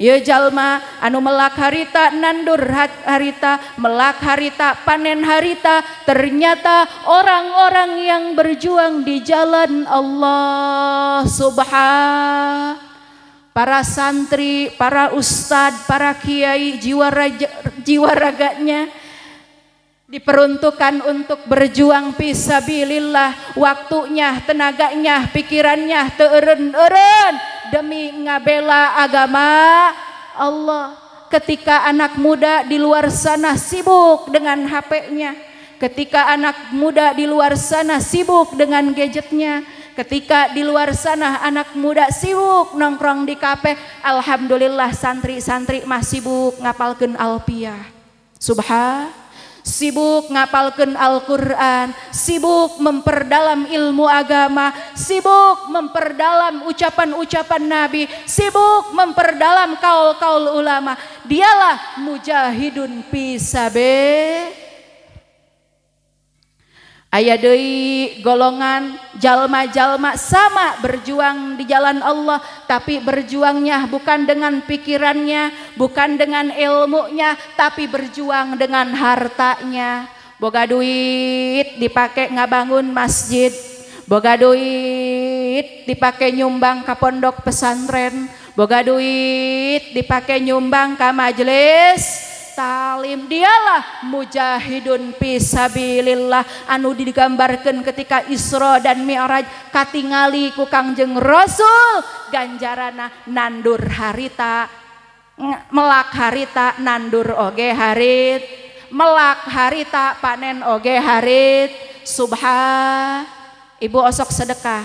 Ieu jalma anu melak harita nandur harita, melak harita panen harita, ternyata orang-orang yang berjuang di jalan Allah Subhanahu. Para santri, para ustad, para kiai, jiwa raganya diperuntukkan untuk berjuang fisabilillah, waktunya, tenaganya, pikirannya teureun-eureun demi ngabela agama Allah. Ketika anak muda di luar sana sibuk dengan HP-nya, ketika anak muda di luar sana sibuk dengan gadgetnya, ketika di luar sana anak muda sibuk nongkrong di kafe, alhamdulillah santri-santri mah sibuk ngapalkeun alfiyah. Sibuk ngapalkeun Al-Qur'an, sibuk memperdalam ilmu agama, sibuk memperdalam ucapan-ucapan Nabi, sibuk memperdalam kaul-kaul ulama. Dialah mujahidun fisabilillah. Aya deui golongan jalma-jalma sama berjuang di jalan Allah, tapi berjuangnya bukan dengan pikirannya, bukan dengan ilmunya, tapi berjuang dengan hartanya. Boga duit dipake ngabangun masjid, boga duit dipake nyumbang ka pondok pesantren, boga duit dipake nyumbang ka majelis talim. Dialah mujahidun fisabilillah anu digambarkeun ketika Isra dan Mi'raj katingali ku Kangjeng Rasul, ganjarana nandur harita, melak harita nandur oge harit, melak harita panen oge harit. Ibu osok sedekah,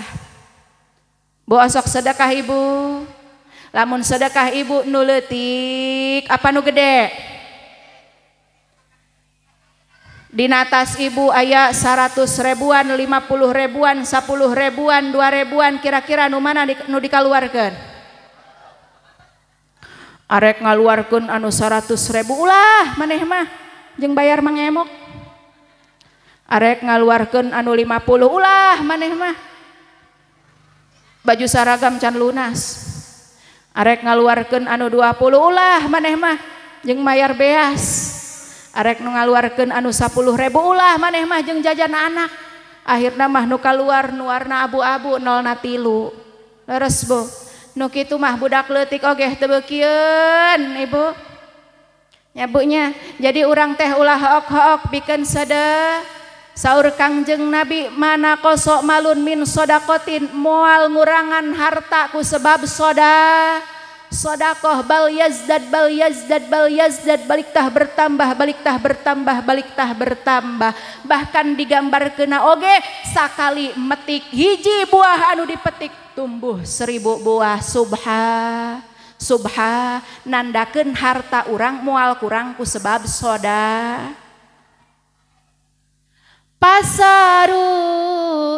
bu osok sedekah ibu. Lamun sedekah ibu nu leutik apa nu gede? Di atas ibu aya 100 ribuan, 50 ribuan, 10 ribuan, 2 ribuan, kira-kira nu mana nu dikaluarkeun? Arek ngaluarkeun anu 100 ribu, ulah maneh mah jeung bayar mangemok. Arek ngaluarkeun anu 50, ulah maneh mah baju saragam can lunas. Arek ngaluarkeun anu 20, ulah maneh mah jeung mayar beas. arek nu ngaluarkeun anu 10.000 ulah maneh mah jeung jajan anak. Akhirna mah nu kaluar nu warna abu-abu 0,3. Leres Bu. Nu kitu mah budak leutik oge teu beukieun Ibu. Ya Bu nya. Jadi urang teh ulah hook-hook pikeun sedeh. Saur Kangjeng Nabi mana kosok malun min sodakotin moal ngurangan harta ku sebab sodakoh bal yazdad balik tah bertambah bahkan digambar kena oge sakali metik hiji buah anu dipetik tumbuh 1000 buah subha nandakeun harta urang moal kurang ku sebab Pasaru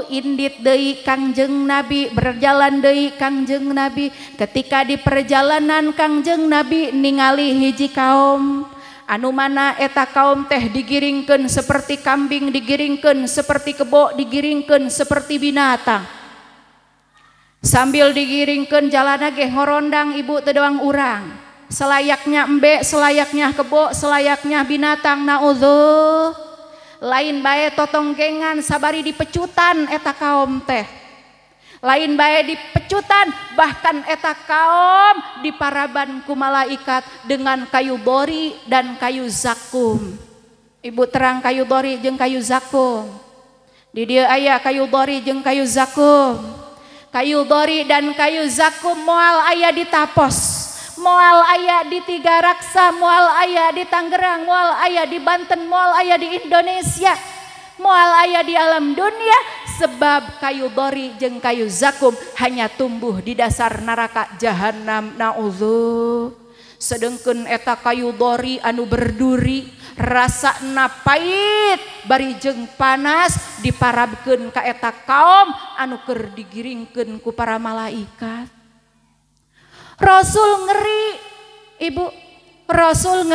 indit deui Kangjeng Nabi berjalan deui Kangjeng Nabi ketika di perjalanan Kangjeng Nabi ningali hiji kaum anu mana eta kaum teh digiringkeun seperti kambing digiringkeun seperti kebo digiringkeun seperti binatang sambil digiringkeun jalana ge ngorondang Ibu teu doang urang selayaknya embe selayaknya kebo selayaknya binatang naudzubillah lain bae totonggengan sabari dipecutan eta kaum teh lain bae dipecutan bahkan eta kaum diparaban ku malaikat dengan kayu bori dan kayu zakum. Ibu terang kayu bori jeung kayu zakum di dieu aya kayu bori jeung kayu zakum. Kayu bori dan kayu zakum moal aya di Tapos, moal aya di Tiga Raksa, moal aya di Tangerang, moal aya di Banten, moal aya di Indonesia, moal aya di alam dunia sebab kayu bori jeung kayu zakum hanya tumbuh di dasar neraka jahanam naudzu. Sedengkeun eta kayu bori anu berduri rasana pait bari jeung panas diparabkeun ka eta kaum anu keur digiringkeun ku para malaikat. Rasul ngeri Ibu, Rasul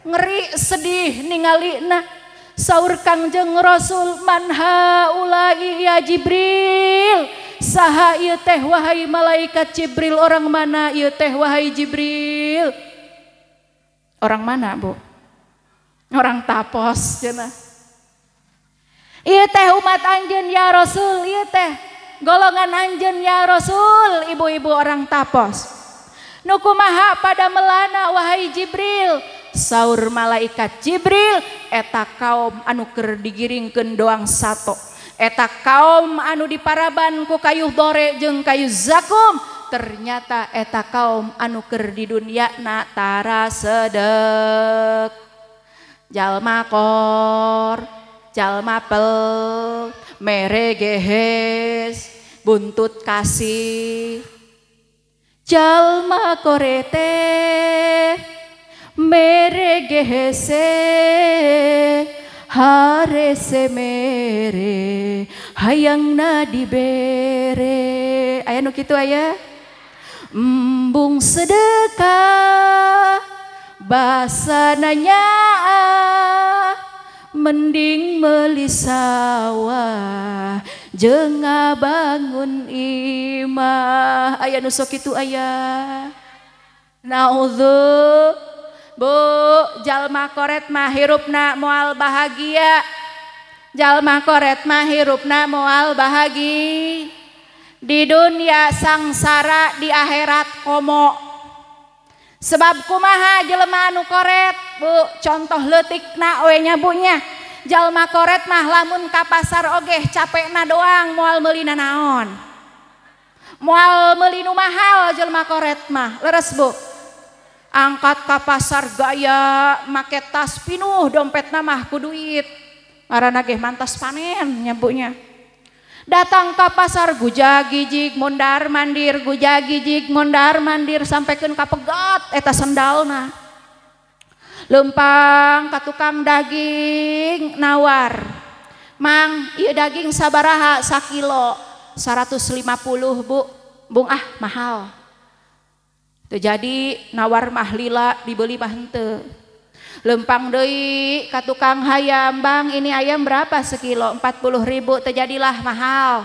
ngeri sedih ningalina. Saur Kangjeng Rasul manha ulai ya Jibril, saha ieu teh wahai malaikat Jibril, orang mana ieu teh wahai Jibril? Orang mana Bu? Orang Tapos cenah. Ieu teh umat anjeun ya Rasul, ieu teh golongan anjeun ya Rasul, ibu-ibu orang Tapos. Nu kumaha pada melana wahai Jibril? Saur malaikat Jibril, eta kaum anu keur digiringkeun doang sato. Eta kaum anu diparaban ku kayu bore jeung kayu zakum, ternyata eta kaum anu keur di dunyana tara sedek. Jalma kor, jalma pel, mere gehes, buntut kasih. Jalma korete mere gehese harese mere hayangna dibere. Aya nu kitu aya. Embung sedekah basananya mending meuli sawah jeung ngabangun imah. Aya nu sok kitu aya. Naudzu. Bu, jalma koret mah hirupna moal bahagia. Jalma koret mah hirupna moal bahagi. Di dunia sangsara, di akhirat komo. Sebab kumaha jelema anu koret, Bu, contoh leutikna we nya Bu nya. Jalma koret mah lamun ka pasar oge capekna doang moal meulina naon. Moal meuli nu mahal jelema koret mah. Leres Bu. Angkat ka pasar gaya make tas pinuh dompetna mah ku duit. Marana ge mantas panen nya Bu nya. Datang ka pasar gujag-gijig mondar mandir, gujag-gijig mondar mandir sampekeun ka pegat eta sendalna. Leumpang ka tukang daging nawar. Mang, ieu daging sabaraha sakilo? 150 Bu. Bung ah mahal. Teu jadi nawar mah lila dibeli mah henteu. Lempang deui ka tukang hayam, Bang ini ayam berapa sekilo? 40.000, teu jadilah mahal.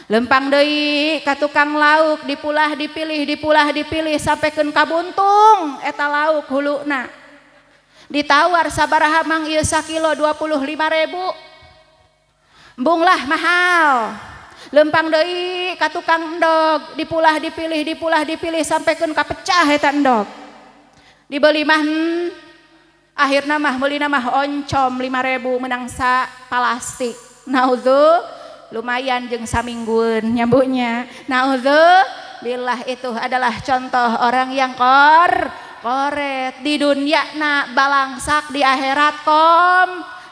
Lempang deui ka tukang lauk, dipulah dipilih sampekeun ka buntung eta lauk huluna. ditawar sabaraha mang ieu sakilo 25.000 embunglah mahal lempang deui ka tukang endog dipulah dipilih sampeikeun kapecah eta endog dibeli mah akhirna mah meulina mah oncom 5.000 menang sa plastik naudzu lumayan jeung saminggueun nyambunya naudzu billah itu adalah contoh orang yang koret di dunia na balangsak di akhirat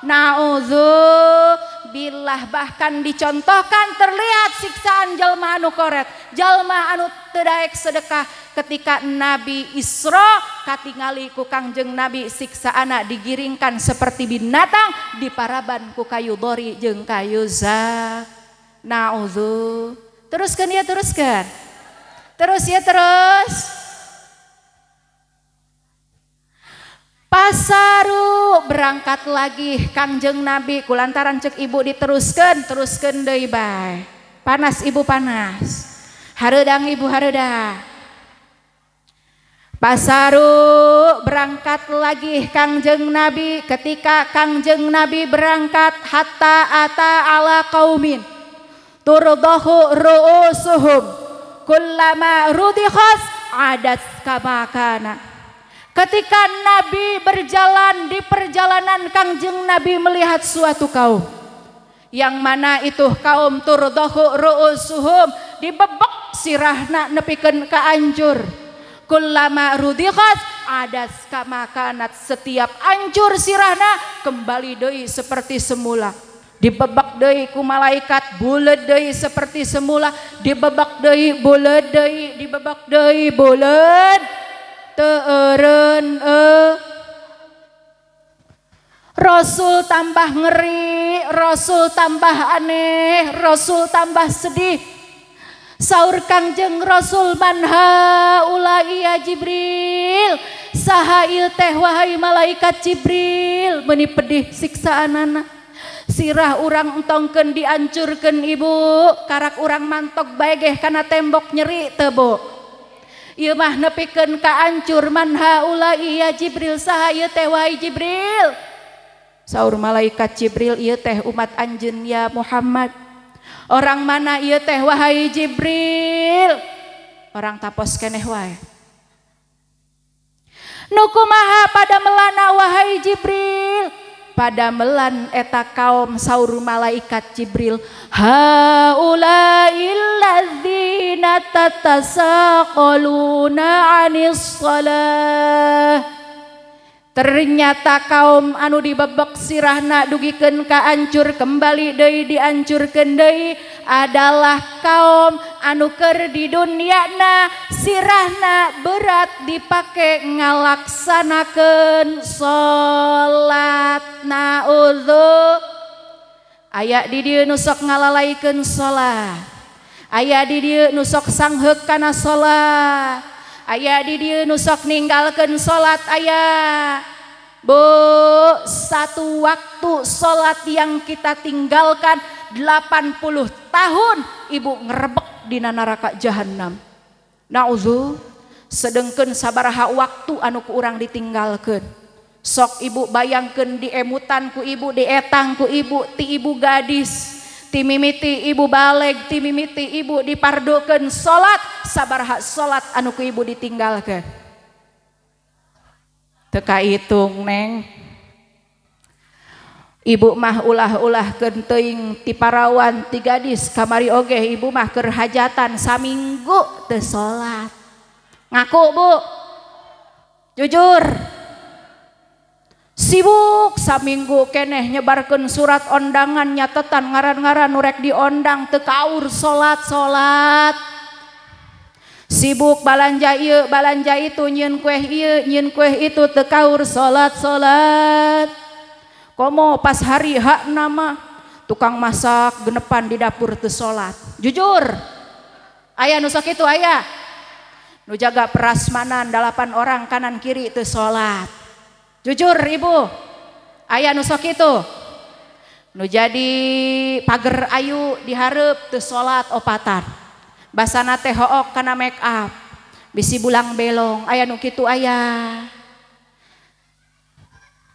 naudzubillah bahkan dicontohkan terlihat siksaan jalma anu koret jalma anu teu daek sedekah ketika Nabi Isra katingali ku Kangjeng Nabi siksaana digiringkan seperti binatang diparaban ku kayu dori jeung kayu zak naudzu teruskeun ya terus Pasaru berangkat lagi Kangjeng Nabi kulantaran cek ibu teruskeun deui bae panas ibu panas hareudang ibu hareudang Pasaru berangkat lagi Kangjeng Nabi ketika Kangjeng Nabi berangkat hatta ata ala qaumin turdahu ru'usuhum kullama rudikhas adas kamakana ketika Nabi berjalan di perjalanan Kangjeng Nabi melihat suatu kaum yang mana itu kaum turdahu ru'usuhum dibebek sirahna nepikeun ka anjur kullama rudiqat adas kamakanat setiap ancur sirahna kembali deui seperti semula dibebak deui ku malaikat buleud deui seperti semula dibebak deui buleud deui dibebak deui buleud teu eureun Rasul tambah ngeri Rasul tambah aneh Rasul tambah sedih saur Kangjeng Rasul manha ulai ya Jibril saha ieu teh wahai malaikat Jibril meuni pedih siksaanana sirah urang entongkeun diancurkeun ibu karak urang mantok bae geh kana tembok nyeri teu bu ieu mah nepikeun ka ancur manha ulai ya Jibril saha ieu teh wahai Jibril saur malaikat Jibril ieu teh umat anjeun ya Muhammad orang mana ieu teh wahai Jibril orang tapos keneh wae nu kumaha pada melana wahai Jibril pada melan eta kaum saur malaikat Jibril haulail ladzina tatasaqaluna anis shalah ternyata kaum anu dibebek sirahna dugikeun ka ancur kembali deui diancurkeun deui adalah kaum anu keur di duniana sirahna berat dipake ngalaksanakeun salat naudzu aya di dieu nu sok ngalalaikeun salat aya di dieu nu sok sangheuk kana salat aya di dieu nu sok ninggalkeun salat aya bu satu waktu salat yang kita tinggalkan 80 tahun ibu ngerebek dina neraka jahanam naudzu sedengkeun sabaraha waktu anu ku urang ditinggalkeun sok ibu bayangkeun diemutan ku ibu dietang ku ibu ti ibu gadis ti mimiti ibu baleg ti mimiti ibu dipardukeun salat sabaraha salat anu ku ibu ditinggalkeun teu kahitung neng ibu mah ulah-ulahkeun teuing ti parawan ti gadis kamari oge ibu mah keur hajatan saminggu teu salat ngaku bu jujur sibuk saminggu keneh nyebarkeun surat ondangan nyatetan ngaran-ngaran nurek diondang teu kaur salat sibuk balanja ieu balanja itu nyieun kueh ieu nyieun kueh itu teu kaur salat komo pas hari hak nama tukang masak genepan di dapur teu salat jujur aya nu sakitu aya nu jaga prasmanan 8 orang kanan kiri teu salat jujur ibu aya nu sok itu nu jadi pager ayu dihareup teu salat opatan basana teh hook kana make up bisi bulang belong aya nu kitu aya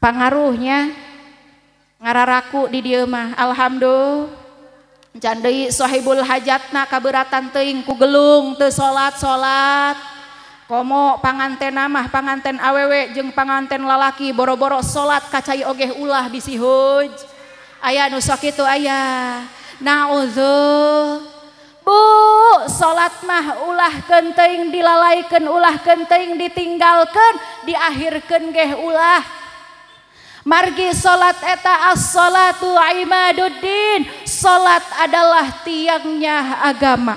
pangaruhnya ngararaku di dieu mah alhamdulillah. Can deui sahibul hajatna kaberatan teuing ku gelung teu salat komo panganten mah panganten awewe jeung panganten lalaki boro-boro salat kacai ogeh ulah bisi huj aya nu sok kitu aya naudzu. Bu, salat mah ulah kenting dilalaikan, ulah kenting ditinggalkan, diakhirkan geh ulah. Margi salat eta as-salatu imaduddin. Salat adalah tiangnya agama.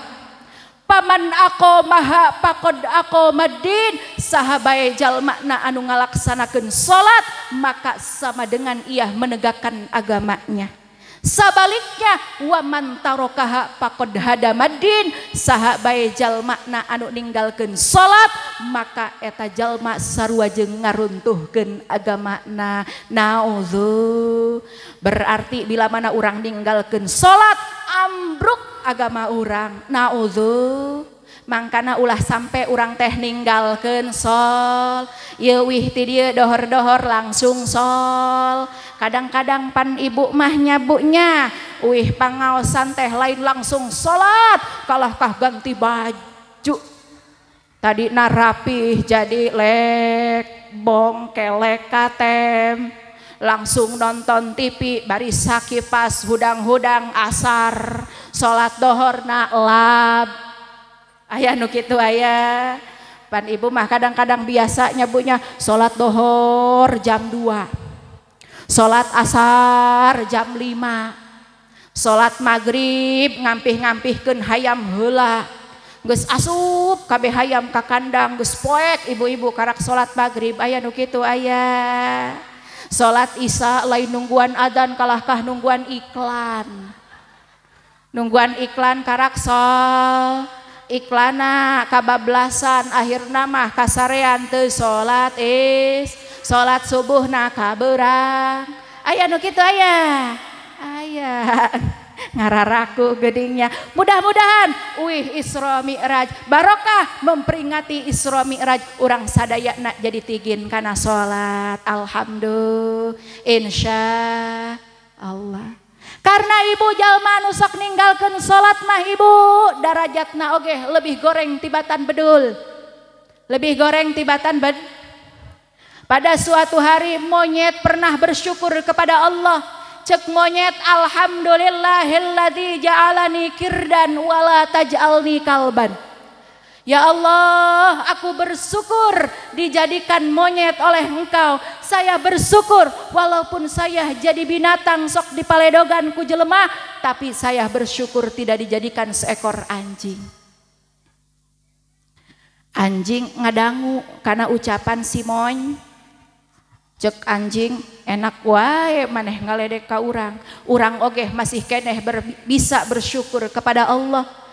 Paman aqomaha faqad aqomaddin. Sahabae jalmana anu ngalaksanakeun salat maka sama dengan ia menegakkan agamanya. Sabaliknya waman tarokaha faqad hadamaddin. Sahabae jalmana anu ninggalkeun salat maka eta jalma sarua jeung ngaruntuhkeun agamana. Naudzu. Berarti bila mana urang ninggalkeun salat ambruk agama urang. Naudzu. Mangkana ulah sampai urang teh ninggalkeun sol yeuwih ti dieu dohor-dohor langsung sol. Kadang-kadang pan ibu mah nyabunya uih pangaosan teh lain langsung salat kalahkah ganti baju tadi narapih jadi lek bong kelek katem langsung nonton TV bari sakipas hudang-hudang asar salat dohorna lab aya nu kitu aya. Pan ibu mah kadang-kadang biasa nyabunya salat dohor jam 2, salat asar jam 5, salat maghrib ngampih-ngampihkeun hayam heula geus asup kabeh hayam ka kandang geus poek ibu-ibu karak salat maghrib aya nu kitu aya. Salat isya lain nungguan adzan kalahkah nungguan iklan karak sol iklana kabablasan akhirna mah kasarean teu salat salat subuhna kabeurang aya nu kitu aya ngararaku gedingnya. Mudah-mudahan Isra Mi'raj barokah memperingati Isra Mi'raj urang sadayana jadi tigin kana salat alhamdulillah insya Allah. Karena ibu jalma anu sok ninggalkeun salat mah ibu darajatna oge lebih goreng tibatan bedul. Lebih goreng tibatan Pada suatu hari monyet pernah bersyukur kepada Allah. Cek monyet alhamdulillahilladzi ja'alani kirdan wala taj'alni kalban. Ya Allah, aku bersyukur dijadikan monyet oleh Engkau. Saya bersyukur walaupun saya jadi binatang sok dipaledogan ku jelema, tapi saya bersyukur tidak dijadikan seekor anjing. Anjing ngadangu karena ucapan si mony. Cek anjing enak wae maneh ngaledek ka urang. Urang ogeh masih keneh bisa bersyukur kepada Allah.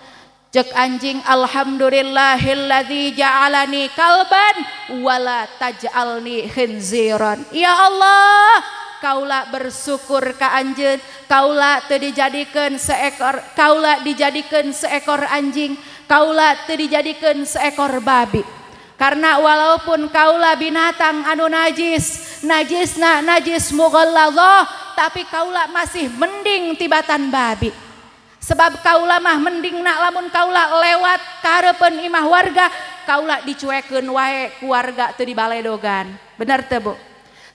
Cek anjing alhamdulillahilladzi ja'alani kalban wala taj'alni khinziran. Ya Allah, kaula bersyukur ka anjeun, kaula teu dijadikeun seekor anjing, kaula teu dijadikeun seekor babi. Karena walaupun kaula binatang anu najisna najis mughalladhah, tapi kaula masih mending tibatan babi. Sebab kaula mah mending nak lamun kaula lewat kahareupeun imah warga, kaula dicuekeun wae ku warga teu dibaledogan. Bener teu Bu?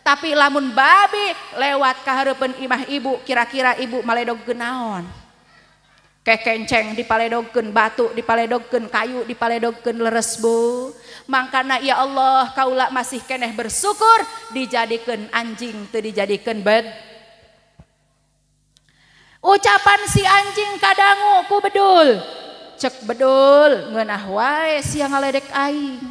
Tapi lamun babi lewat kahareupeun imah ibu, kira-kira ibu maledogkeun naon? Kekenceng dipaledogkeun, batu dipaledogkeun, kayu dipaledogkeun leres Bu. Mangkana ya Allah, kaula masih keneh bersyukur dijadikeun anjing teu dijadikeun bed. Ucapan si anjing kadangu ku bedul. Cek bedul ngeunah wae sia ngaledek aing.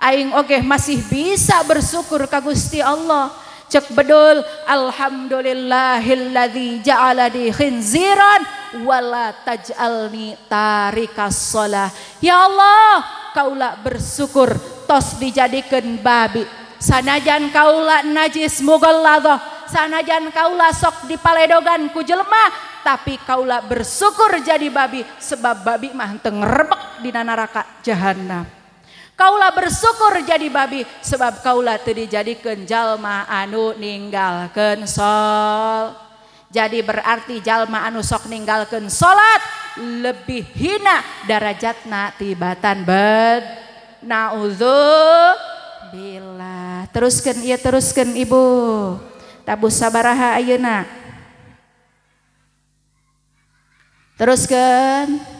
Aing oge masih bisa bersyukur ka Gusti Allah. Cek bedul alhamdulillahilladzi ja'alani khinziran wala taj'alni tarikas shalah. Ya Allah, kaula bersyukur tos dijadikeun babi. Sanajan kaula najis mughalladhah, sanajan kaula sok dipaledogan ku jelema, tapi kaula bersyukur jadi babi sebab babi mah teu ngrebek dina neraka jahanam. Kaula bersyukur jadi babi sebab kaula teu dijadikeun jalma anu ninggalkeun sol. Jadi berarti jalma anu sok ninggalkeun salat lebih hina darajatna tibatan bed. Nauzubillah. Teruskeun ieu teruskeun Ibu. Tabus sabaraha ayeuna? Teruskeun.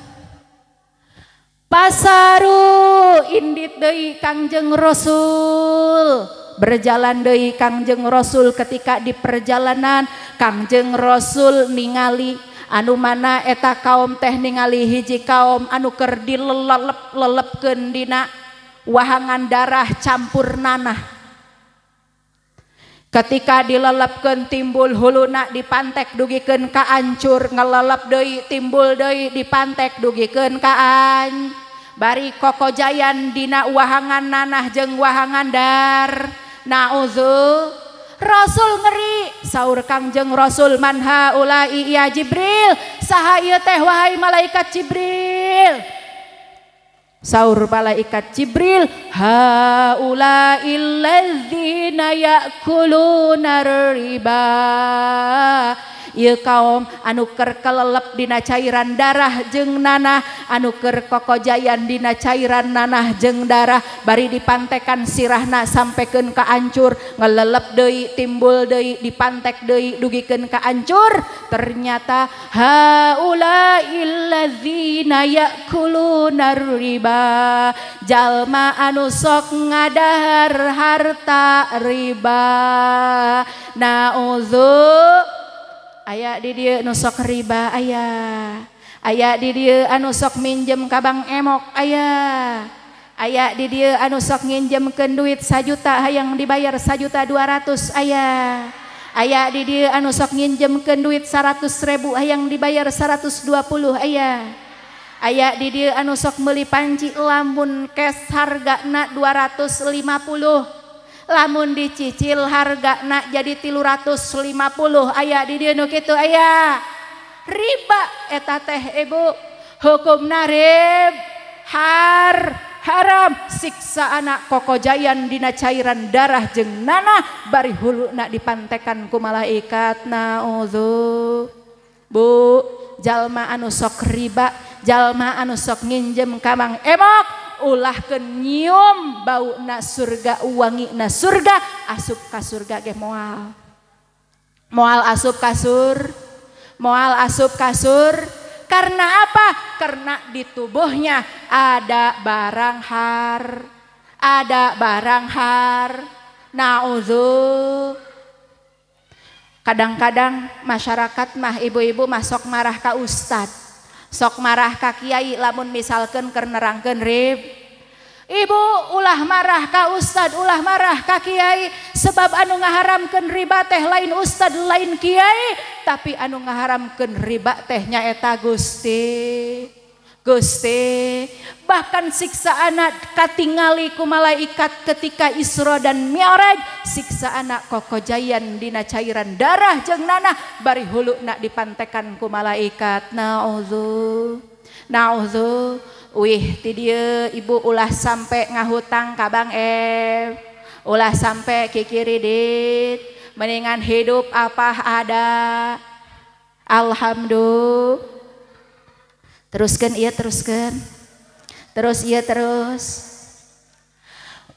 Pasaru indit deui Kangjeng Rasul. Berjalan deui Kangjeng Rasul ketika di perjalanan Kangjeng Rasul ningali anu mana eta kaum teh ningali hiji kaum anu keur dilelep-lelepkeun dina wahangan darah campur nanah. Ketika dilelepkeun timbul huluna dipantek dugikeun ka ancur, ngelelep deui timbul deui dipantek dugikeun ka an. Bari kokojayan dina wahangan nanah jeung wahangan dar. Nauzu Rasul ngeri saur Kangjeng Rasul man haulai ya Jibril, saha ieu teh wahai malaikat Jibril? Saur malaikat Jibril, haula'il ladzina ya'kuluna riba. Ieu kaum anu keur kelelep dina cairan darah jeung nanah, anu keur kokojayan dina cairan nanah jeung darah, bari dipantekan sirahna sampekeun ka ancur, ngelelep deui timbul deui dipantek deui dugikeun ka ancur. Ternyata haula'il ladzina ya'kuluna riba, jalma anu sok ngadahar harta riba. Nauzu aya di dieu anu sok riba aya di dieu anu sok minjem ka Bang Emok aya di dieu anu sok nginjemkeun duit 1 juta hayang dibayar 1.200.000 aya di dieu anu sok nginjemkeun duit 100.000 hayang dibayar 120 aya di dieu anu sok meuli panci lamun cash hargana 250, lamun dicicil hargana jadi 350, aya di dieu nu kitu aya. Riba eta teh Ibu hukumna haram, siksa anak kokojayan dina cairan darah jeung nanah bari huluna dipantekan ku malaikat. Nauzu Bu, jalma anu sok riba, jalma anu sok nginjem ka Mang Emok, ulah nyium bau na surga, wangi na surga, asup ka surga ge moal asup kasur. Karena apa? Karena di tubuhnya ada barang har. Nauzu. Kadang-kadang masyarakat mah ibu-ibu masuk marah ka ustad, sok marah ka kiai lamun misalkan keur nerangkeun rib. Ibu ulah marah ka ustad, ulah marah ka kiai, sebab anu ngaharamkeun riba teh lain ustad lain kiai, tapi anu ngaharamkeun riba teh nyaeta Gusti. Bahkan siksa anak katingali ku malaikat ketika Isra dan Mi'raj, siksa anak kokojayan dina cairan darah jeung nanah bari huluna dipantekan ku malaikat. Nauzu. Wih ti dieu Ibu ulah sampai ngahutang ka Bang ulah sampai kikiridit, mendingan hidup apa ada. Alhamdulillah. Teruskan.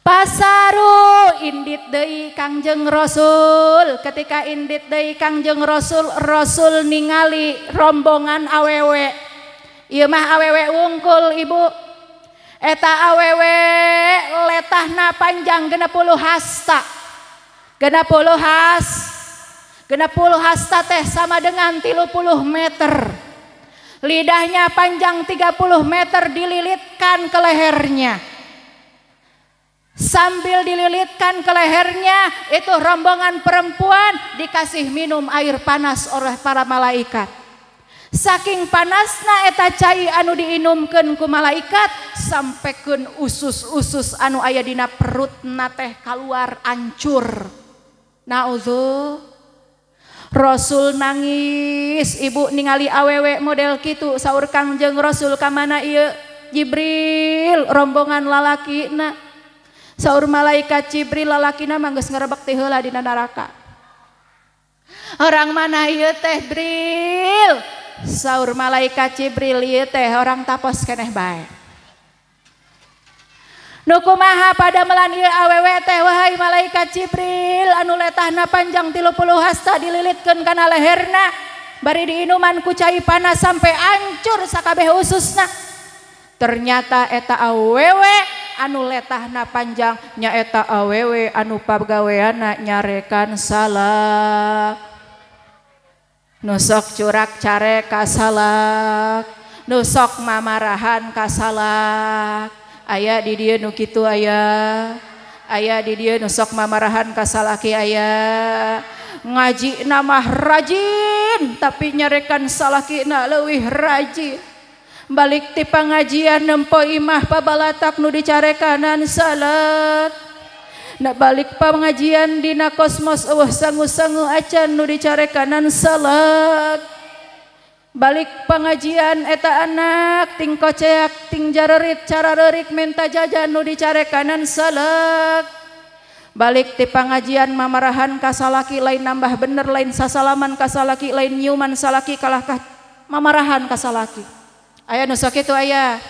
Pasaru indit deui Kangjeng Rasul. Ketika indit deui Kangjeng Rasul ningali rombongan awewe. Ieu mah awewe wungkul Ibu. Eta awewe letahna panjang 60 hasta. 60 hasta teh sama dengan 30 meter. Lidahnya panjang 30 meter dililitkan ke lehernya. Sambil dililitkan ke lehernya, itu rombongan perempuan dikasih minum air panas oleh para malaikat. Saking panasna eta cai anu diinumkeun ku malaikat, sampekeun usus-usus anu aya dina perutna teh kaluar ancur. Nauzu. Rasul nangis, Ibu ningali awewe model kitu, saur Kangjeng Rasul ka mana ieu? Jibril rombongan lalakina. Saur malaikat Jibril lalakina mah geus ngarebek ti heula dina neraka. Orang mana ieu teh Jibril? Saur malaikat Jibril ieu teh orang tapos keneh bae. Nu kumaha pada melan ieu awewe teh wahai malaikat Jibril anu letahna panjang 30 hasta dililitkeun kana leherna bari diinuman ku cai panas sampai hancur sakabeh ususna. Ternyata eta awewe anu letahna panjang nyaeta awewe anu pagaweana nyarekan salak. Nu sok curak care ka salak, nu sok mamarahan ka salak. Aya di dieu nu kitu aya di dieu nu sok mamarahan ka salaki aya. Ngaji namah rajin tapi nyarekan salakina leuwih rajin. Balik ti pangajian nempo imah pabalatak nu dicarekanan salat. Na balik pangajian dina kosmos eueuh sangu-sangu acan nu dicarekanan salat. Balik pangajian eta anak ting koceak ting jarerit carareurik menta jajan nu dicarekanan salat. Balik ti pangajian mamarahan ka salaki lain nambah bener lain sasalaman ka salaki lain nyuman salaki kalah ka mamarahan ka salaki. Aya nu sakitu aya.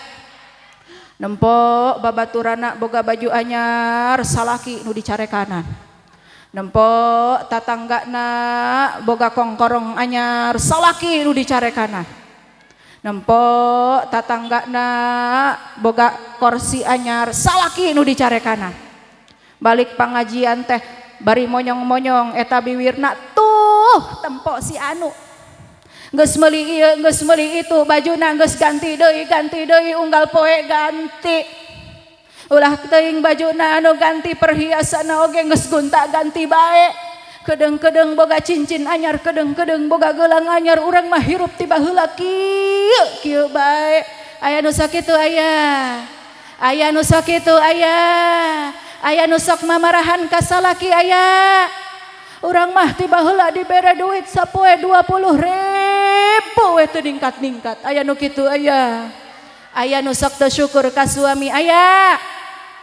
Nempo babaturana boga baju anyar salaki nu dicarekanan. Nempo tatanggana boga kongkorong anyar salaki nu dicarekanan. Nempo tatanggana boga kursi anyar salaki nu dicarekanan. Balik pangajian teh bari monyong-monyong eta biwirna tuh tempo si anu geus meuli ieu geus meuli itu bajuna geus ganti deui unggal poe ganti ulah teuing bajuna anu ganti perhiasanna oge geus gonta-ganti bae kedeung-kedeung boga cincin anyar kedeung-kedeung boga gelang anyar urang mah hirup ti baheula kieu bae aya nu sakitu aya nu sakitu aya nu sok mamarahan ka salaki aya urang mah ti baheula dibere duit sapoe 20.000 we teu ningkat-ningkat aya nu kitu aya nu sok teu syukur ka suami aya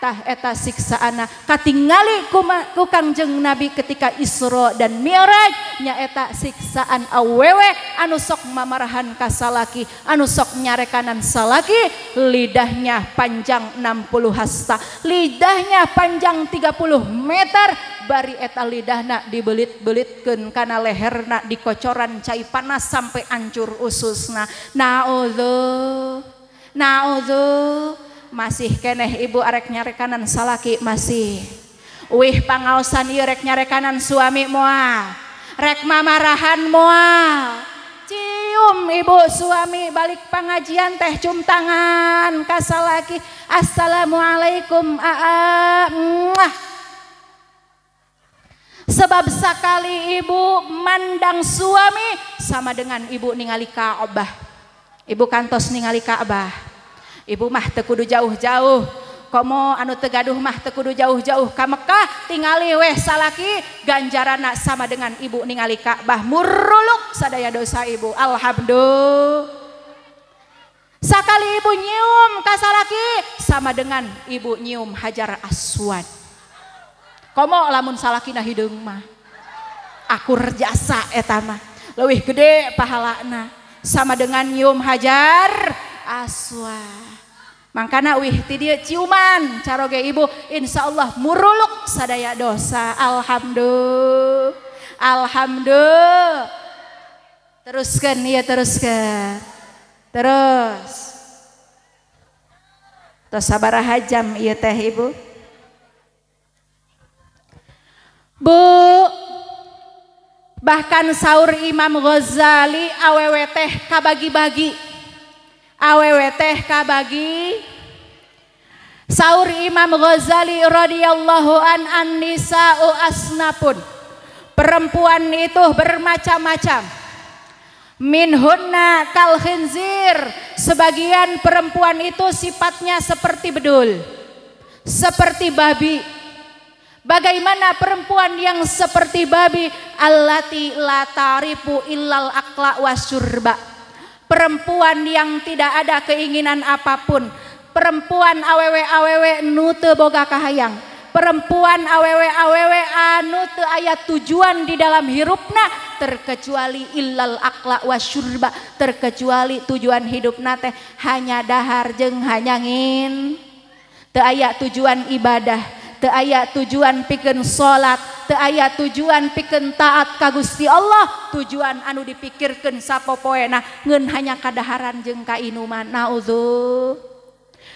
tah eta siksaana katingali ku Kangjeng Nabi ketika Isra dan Mi'raj nyaeta siksaan awewe anu sok mamarahan ka salaki anu sok nyarekanan salaki lidahnya panjang 60 hasta lidahnya panjang 30 meter bari eta lidahna dibelit-belitkeun kana leherna dikocoran cai panas sampai hancur ususna naudzu masih keneh ibu arek nyarekanan salaki masih wih pangaosan ieu rek nyarekanan suami moal rek mamarahan moal cium ibu suami balik pangajian teh cium tangan ka salaki assalamualaikum sebab sakali ibu mandang suami sama dengan ibu ningali Ka'bah ibu kantos ningali Ka'bah. Ibu mah teu kudu jauh-jauh komo anu teu gaduh mah teu kudu jauh-jauh ka Mekah tingali weh salaki ganjarana sama dengan ibu ningali Ka'bah muruluk sadaya dosa ibu alhamdulillah sakali ibu nyium ka salaki sama dengan ibu nyium Hajar Aswad komo lamun salakina hideung mah akur jasa eta mah leuwih gede pahalana sama dengan nyium Hajar Aswad mangkana wih ti dieu ciuman caroge ibu insyaallah muruluk sadaya dosa alhamdulillah teruskeun terus sabaraha jam ieu teh ibu Bu bahkan saur Imam Ghazali awewe teh kabagi-bagi saur Imam Ghazali radhiyallahu an nisa'u asnapun perempuan itu bermacam-macam minhunna kal khinzir sebagian perempuan itu sifatnya seperti bedul seperti babi bagaimana perempuan yang seperti babi allati la tarifu illal akla wasyurba perempuan yang tidak ada keinginan apapun perempuan awewe nu teu boga kahayang, perempuan awewe anu teu aya tujuan di dalam hirupna terkecuali illal akla wasyurba, terkecuali tujuan hidupna teh hanya dahar jeung hanyangin, teu aya tujuan ibadah, teu aya tujuan pikeun salat, teu aya tujuan pikeun taat ka Gusti Allah, tujuan anu dipikirkeun sapopoena ngeun hanya kadaharan jeung kainuman. Nauzu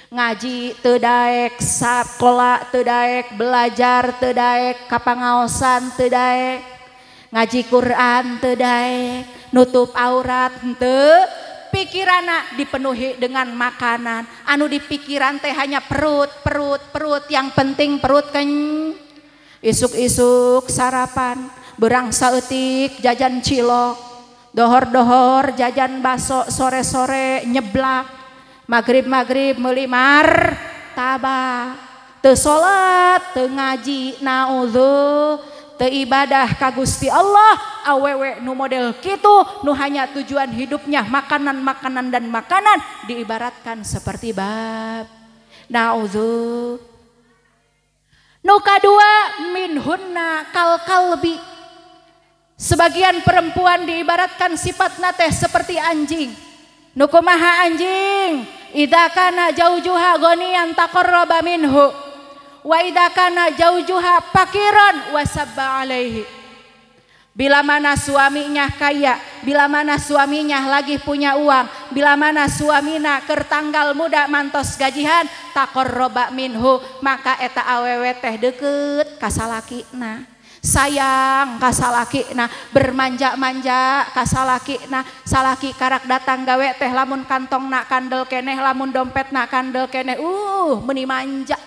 ngaji teu daek, sakola teu daek, belajar teu daek, kapangaosan teu daek, ngaji Quran teu daek, nutup aurat teu, pikiranna dipenuhi dengan makanan, anu dipikiran teh hanya perut, yang penting perut kan. Isuk-isuk sarapan, beurang saeutik jajan cilok, dohor-dohor jajan baso, sore-sore nyeblak, maghrib meuli martabak, teu salat, teu ngaji, naudzu, teu ibadah ka Gusti Allah. Awewe nu model kitu nu hanya tujuan hidupnya makanan dan makanan diibaratkan seperti bab. Naudzu. Nu kadua minhunna kal kalbi. Sebagian perempuan diibaratkan sifatna teh seperti anjing. Nu kumaha anjing? Idza kana jaujuha ghaniyan taqarraba minhu wa idza kana jaujuha fakiran wasabba alaihi. Bila mana suaminya kaya, bila mana suaminya lagi punya uang, bila mana suamina keur tanggal muda mantos gajihan, taqarraba minhu, maka eta awewe teh deukeut ka salakina. Sayang ka salakina, bermanja-manja ka salakina, salaki karak datang gawe teh lamun kantongna kandel keneh, lamun dompetna kandel keneh, meuni manja,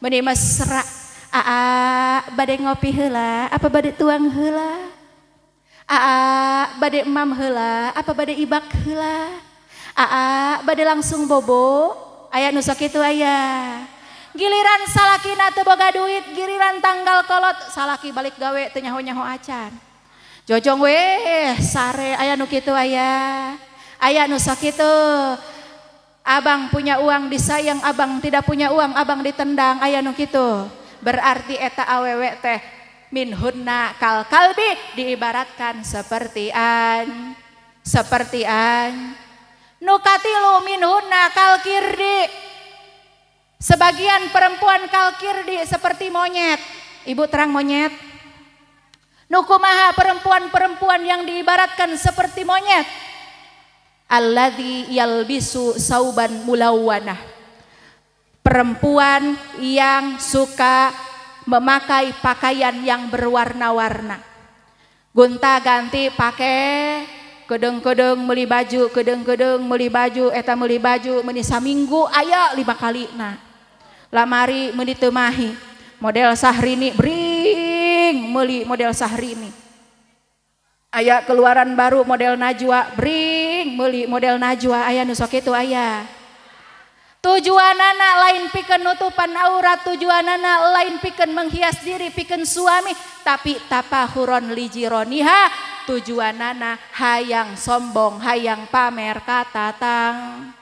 meuni mesra. Aa bade ngopi heula, apa bade tuang heula? Aa bade emam heula, apa bade ibak heula? Aa bade langsung bobo, aya nu sakitu aya. Giliran salakina teu boga duit, giliran tanggal kolot salaki balik gawe teu nyaho-nyaho acan. Jojong weh sare aya nu kitu aya. Aya nu sakitu. Abang punya uang disayang, abang tidak punya uang abang ditendang, aya nu kitu. Berarti eta awewe teh minhunna kal kalbi, diibaratkan seperti an. Nu katilu minhunna kal kirdi. Sebagian perempuan kalkirdi seperti monyet. Ibu terang monyet. Nukumaha perempuan-perempuan yang diibaratkan seperti monyet. Alladzi yalbisu sauban mulawwanah. Perempuan yang suka memakai pakaian yang berwarna-warna. Gonta-ganti pakai kedeng-kedeng meuli baju, kedeng-kedeng meuli baju, eta meuli baju meuni saminggu aya 5 kalina. Lamari meuni teu mahi, model Sahrini bring meuli model Sahrini. Aya keluaran baru model Najwa bring meuli model Najwa, aya nu sok kitu aya. Tujuanana lain pikeun nutupan aurat, tujuanana lain pikeun menghias diri pikeun suami, tapi tapahuron lijironiha, tujuanana hayang sombong, hayang pamer ka tatang.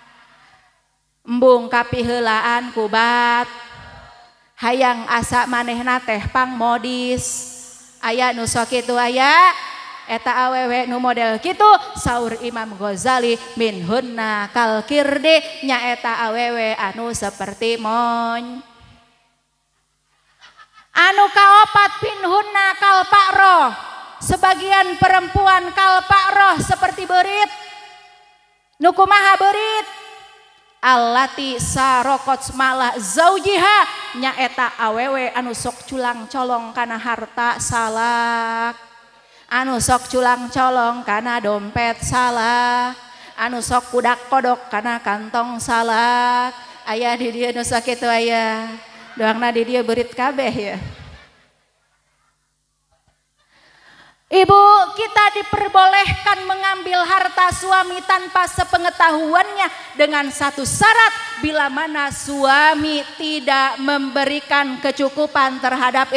Embung kapiheulaan kubat, hayang asa manehna teh pangmodis, aya nu sok kitu aya. Eta awewe nu model kitu saur Imam Ghazali minhunna kal kirdi, nyaeta awewe anu seperti mony. Anu kaopat minhunna kal pakroh, sebagian perempuan kal pakroh seperti berit. Nu kumaha berit? Allati sarokot malah zaujiha, nyaeta awewe anu sok culang colong kana harta salak, anu sok culang colong kana dompet salak, anu sok kudak kodok kana kantong salak. Aya di dieu nu sakitu aya, doangna di dieu berit kabeh ya. Ibu, kita diperbolehkan mengambil harta suami tanpa sepengetahuannya dengan satu syarat, bila mana suami tidak memberikan kecukupan terhadap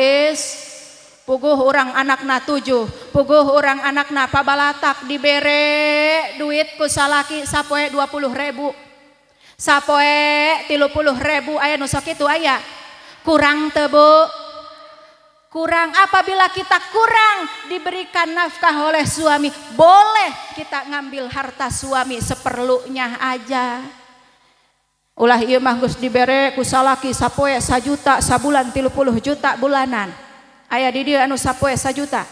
puguh orang anakna 7, puguh orang anakna pabalatak dibere duit ku salaki sapoe 20.000. Sapoe 30.000 aya nu sok kitu aya. Kurang teu Bu? Kurang. Apabila kita kurang diberikan nafkah oleh suami, boleh kita ngambil harta suami seperlunya aja. Ulah ieu mah geus dibere ku salaki sapoe 1 juta sabulan 30 juta bulanan. Aya di dieu anu sapoe 1 juta.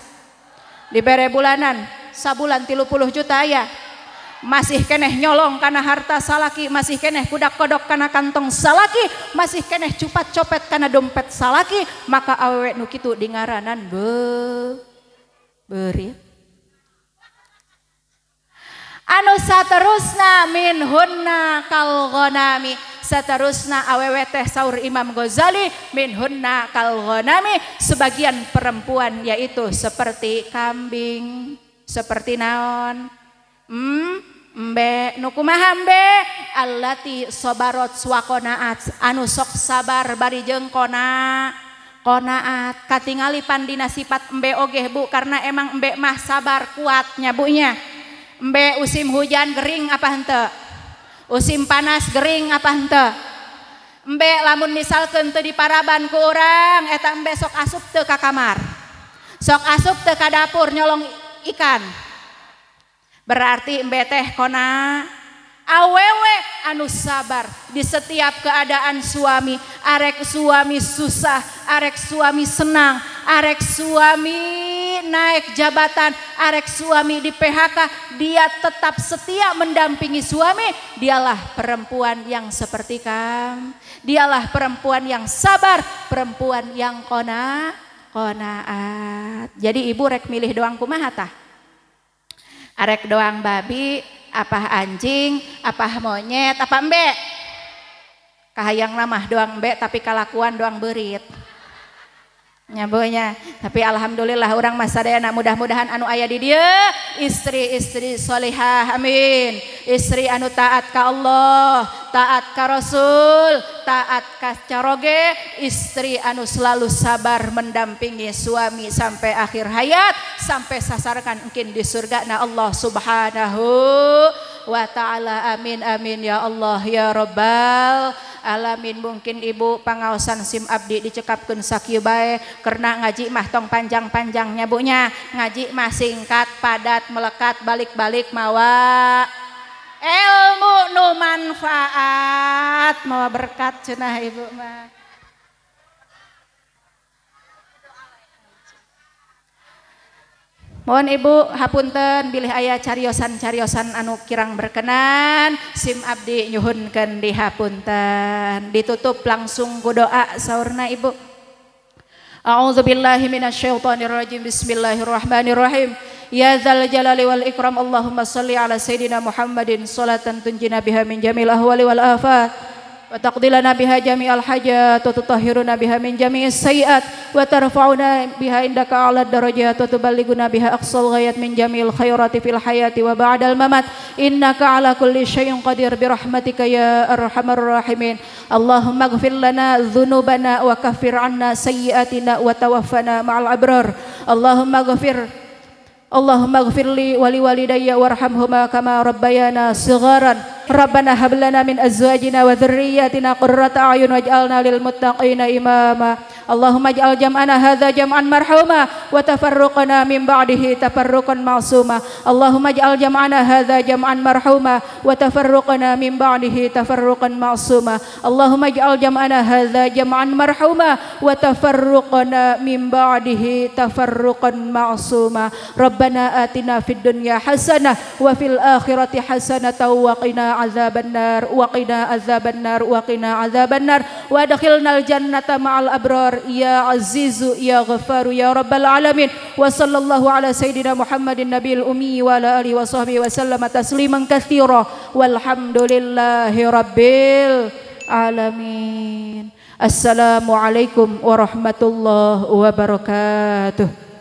Dibere bulanan sabulan 30 juta aya. Masih keneh nyolong karena harta salaki, masih keneh kudak kodok karena kantong salaki, masih keneh cupat copet karena dompet salaki, maka awewe nu kitu dingaranan beurit. Anu saterusna minhunna kal ghanami, saterusna awewe teh saur Imam Ghazali minhunna kal ghanami, sebagian perempuan yaitu seperti kambing. Seperti naon? Mbe nu kumaha mbe allati sabarot swaqonaat, anu sok sabar bari jeung qanaat. Katingali pandina sifat mbe oge Bu, karena emang mbe mah sabar kuatnya Bu nya. Mbe usim hujan gering apa henteu? Usim panas gering apa henteu? Mbe lamun misalkeun teu diparaban ku urang eta mbe sok asup teu ka kamar. Sok asup teu ka dapur nyolong ikan. Berarti mbe teh kona awewe anu sabar di setiap keadaan suami. Arek suami susah, arek suami senang, arek suami naik jabatan, arek suami di PHK, dia tetap setia mendampingi suami. Dialah perempuan yang seperti kamu. Dialah perempuan yang sabar, perempuan yang qanaat. Jadi ibu rek milih doang kumaha tah? Arek doang babi, apa anjing, apa monyet, apa embe? Kahayang namah doang embe tapi kalakuan doang beurit. Nyabonya, tapi alhamdulillah orang mah sadayana mudah-mudahan anu aya di dieu istri-istri solihah, amin. Istri anu taat ka Allah, taat ka Rasul, taat ka caroge, istri anu selalu sabar mendampingi suami sampai akhir hayat, sampai sasarkan mungkin di surga na Allah Subhanahu wa ta'ala. Amin amin ya Allah ya Rabbal alamin. Mungkin ibu pangaosan sim abdi dicekapkeun sakieu bae, karena ngaji mah tong panjang-panjangnya Bu nya, ngaji mah singkat padat melekat balik-balik mawa ilmu nu manfaat, mawa berkat cenah ibu mah. Mohon ibu hapunten bilih aya cariosan-cariosan anu kirang berkenan, sim abdi nyuhunkeun dihapunten. Ditutup langsung ku doa saurna ibu. A'udzubillahi minasyaitonirrajim. Bismillahirrahmanirrahim. Ya dzal jalali wal ikram, Allahumma shalli ala sayidina Muhammadin sholatan tunjina biha min jamil ahwali wal afat wa taqdilana biha jami'al hajat wa tutahhiruna biha min jami'is sayiat wa tarfa'una biha indaka a'la darajat wa tuballighuna biha aqsal ghayat min jami'il khairati fil hayati wa ba'dal mamat, innaka ala kulli syai'in qadir bi rahmatika ya arhamar rahimin. Allahumma ighfir lana dzunubana wa kaffir 'anna sayyi'atina wa tawaffana ma'al abrar. Allahumma ighfir li wa liwalidayya warhamhuma kama rabbayana shigharan. Rabbana hab lana min azwajina wa dhurriyyatina qurrata a'yun waj'alna lil muttaqina imama. Allahumma ij'al jam'ana hadza jam'an marhuma wa tafarruqana min ba'dihi tafarruqan ma'suma. Allahumma ij'al jam'ana hadza jam'an marhuma wa tafarruqana min ba'dihi tafarruqan ma'suma. Allahumma ij'al jam'ana hadza jam'an marhuma wa tafarruqana min ba'dihi tafarruqan ma'suma. Rabbana atina fid dunya hasanah wa fil akhirati hasanah wa qina azabannar wa qina azabannar wa qina azabannar wa adkhilnal jannata ma'al abrar ya azizu ya ghafaru ya rabbal alamin. Wa sallallahu ala sayidina Muhammadin nabiyil ummi wa ala alihi wa sahbihi wa sallama tasliman katsira walhamdulillahi rabbil alamin. Assalamualaikum warahmatullahi wabarakatuh.